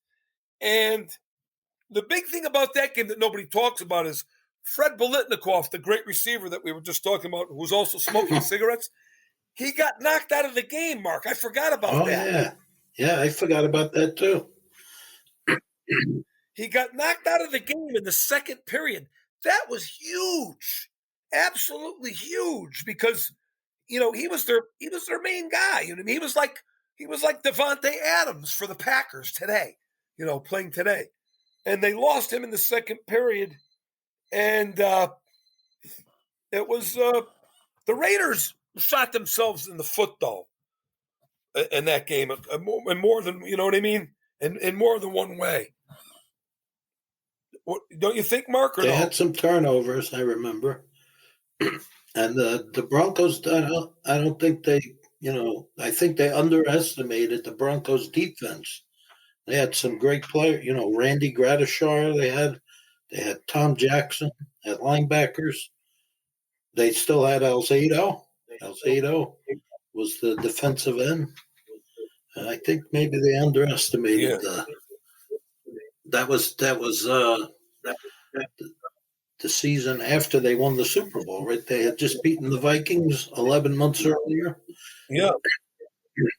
And the big thing about that game that nobody talks about is Fred Biletnikoff, the great receiver that we were just talking about, who was also smoking cigarettes. He got knocked out of the game, Mark. I forgot about that. Yeah. Yeah, I forgot about that too. He got knocked out of the game in the second period. That was huge. Absolutely huge because he was their main guy. He was like Devontae Adams for the Packers today, playing today. And they lost him in the second period. And it was the Raiders shot themselves in the foot, though, in that game, and more than, you know what I mean? In more than one way. Don't you think, Mark? Or They no? had some turnovers, I remember. And the Broncos, I don't think they, I think they underestimated the Broncos' defense. They had some great players, Randy Gradishar. They had Tom Jackson at linebackers. They still had Alzado. Alzado was the defensive end. And I think maybe they underestimated that was the season after they won the Super Bowl, right? They had just beaten the Vikings 11 months earlier. Yeah.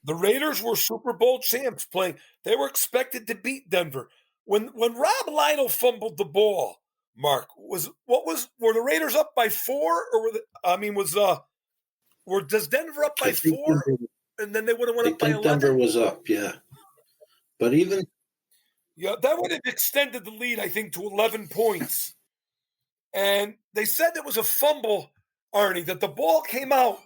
The Raiders were Super Bowl champs playing. They were expected to beat Denver. When Rob Lionel fumbled the ball, Mark, were the Raiders up by 4, or does Denver up by 4? And then they would have went up by 11. Denver was up, yeah. But that would have extended the lead, I think, to 11 points. And they said it was a fumble, Arnie, that the ball came out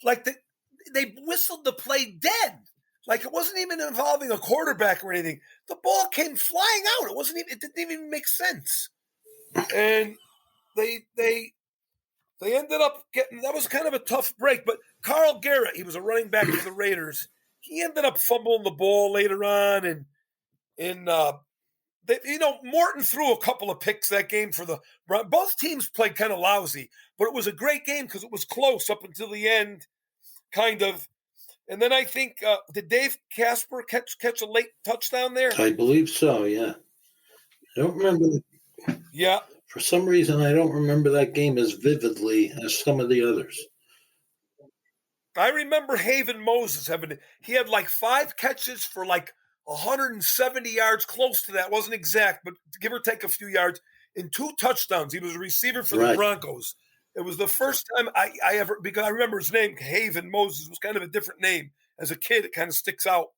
like they whistled the play dead. Like it wasn't even involving a quarterback or anything. The ball came flying out. It didn't even make sense. And they ended up getting, that was kind of a tough break. But Carl Garrett, he was a running back for the Raiders. He ended up fumbling the ball later on, Morton threw a couple of picks that game for both teams played kind of lousy, but it was a great game because it was close up until the end, kind of. And then I think, did Dave Casper catch a late touchdown there? I believe so, yeah. I don't remember. Yeah. For some reason, I don't remember that game as vividly as some of the others. I remember Haven Moses he had like 5 catches for like 170 yards, close to that. Wasn't exact, but give or take a few yards, in 2 touchdowns. He was a receiver for the Broncos. It was the first time I ever, because I remember his name, Haven Moses, was kind of a different name. As a kid, it kind of sticks out.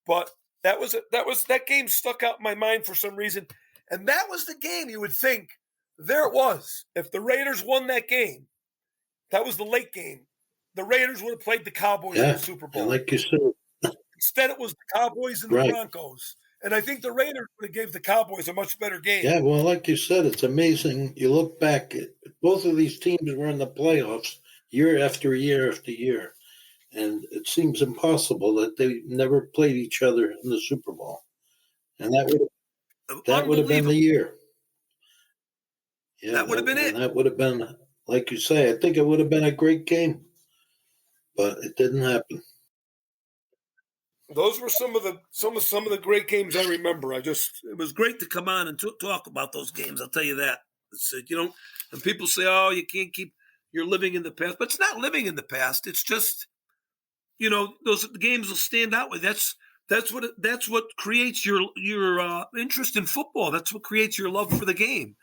But that game stuck out in my mind for some reason. And that was the game you would think, there it was. If the Raiders won that game, that was the late game, the Raiders would have played the Cowboys in the Super Bowl. And like you said, instead it was the Cowboys and the Broncos. And I think the Raiders would have gave the Cowboys a much better game. Yeah, well, like you said, it's amazing. You look back, both of these teams were in the playoffs year after year after year. And it seems impossible that they never played each other in the Super Bowl. And that would have been the year. Yeah, that would have been it. That would have been, like you say, I think it would have been a great game. But it didn't happen. Those were some of the great games I remember. It was great to come on and talk about those games. I'll tell you that. And people say, "Oh, you can't you're living in the past," but it's not living in the past. It's just, those games will stand out with. That's what creates your interest in football. That's what creates your love for the game.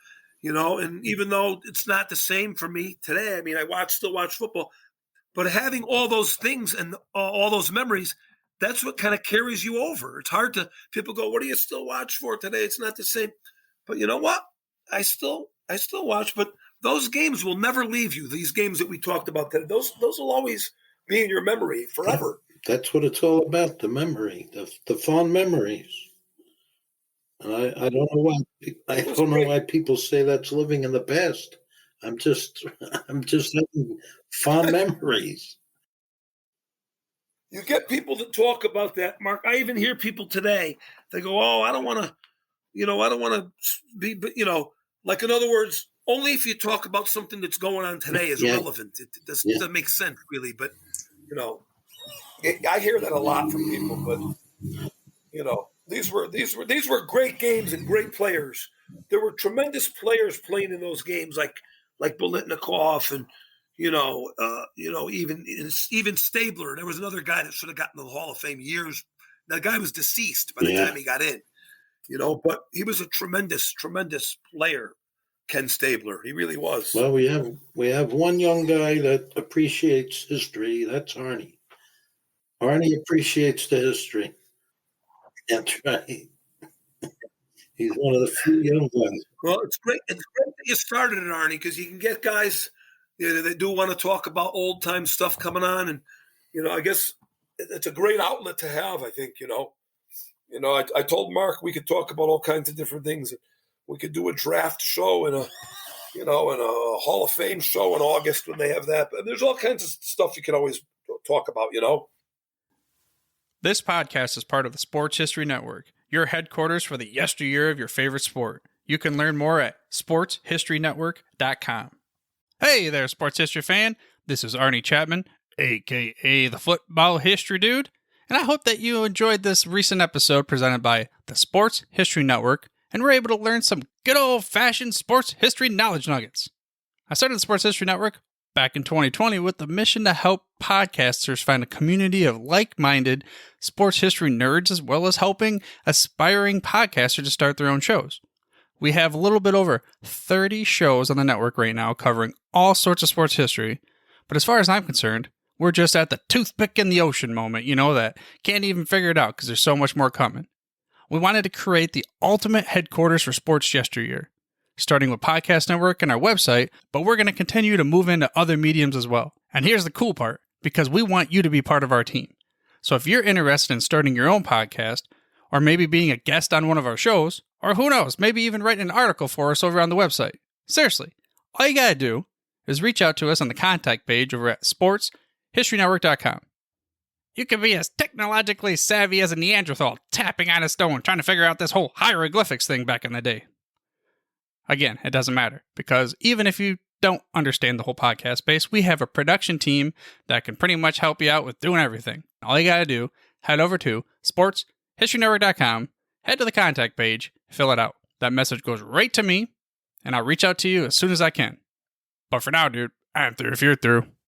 And even though it's not the same for me today, I mean, still watch football, but having all those things and all those memories, that's what kind of carries you over. It's hard to, people go, what do you still watch for today? It's not the same. But you know what? I still watch, but those games will never leave you. These games that we talked about today, those will always be in your memory forever. That's what it's all about, the memory, the fond memories. And I don't know why people say that's living in the past. I'm just having fond memories. You get people to talk about that, Mark. I even hear people today. They go, "Oh, I don't want to be, like, in other words, only if you talk about something that's going on today is relevant. It doesn't make sense, really." But I hear that a lot from people. But these were great games and great players. There were tremendous players playing in those games, like Biletnikoff and. Even Stabler. There was another guy that should have gotten to the Hall of Fame years. That guy was deceased by the time he got in. But he was a tremendous, tremendous player, Ken Stabler. He really was. Well, we have one young guy that appreciates history. That's Arnie. Arnie appreciates the history. That's right. He's one of the few young guys. Well, it's great. It's great that you started it, Arnie, because you can get guys. they do want to talk about old time stuff coming on, and I guess it's a great outlet to have. I think I told Mark we could talk about all kinds of different things. We could do a draft show and a Hall of Fame show in August when they have that. But there's all kinds of stuff you can always talk about. This podcast is part of the Sports History Network, your headquarters for the yesteryear of your favorite sport. You can learn more at sportshistorynetwork.com. Hey there, sports history fan. This is Arnie Chapman, a.k.a. the Football History Dude, and I hope that you enjoyed this recent episode presented by the Sports History Network and were able to learn some good old-fashioned sports history knowledge nuggets. I started the Sports History Network back in 2020 with the mission to help podcasters find a community of like-minded sports history nerds, as well as helping aspiring podcasters to start their own shows. We have a little bit over 30 shows on the network right now covering all sorts of sports history, but as far as I'm concerned, we're just at the toothpick in the ocean moment, that can't even figure it out because there's so much more coming. We wanted to create the ultimate headquarters for sports yesteryear, starting with Podcast Network and our website, but we're going to continue to move into other mediums as well. And here's the cool part, because we want you to be part of our team. So if you're interested in starting your own podcast, or maybe being a guest on one of our shows, or who knows, maybe even writing an article for us over on the website. Seriously, all you gotta do is reach out to us on the contact page over at sportshistorynetwork.com. You can be as technologically savvy as a Neanderthal tapping on a stone trying to figure out this whole hieroglyphics thing back in the day. Again, it doesn't matter, because even if you don't understand the whole podcast space, we have a production team that can pretty much help you out with doing everything. All you gotta do, head over to sportshistorynetwork.com, head to the contact page, fill it out. That message goes right to me, and I'll reach out to you as soon as I can. But for now, dude, I'm through if you're through.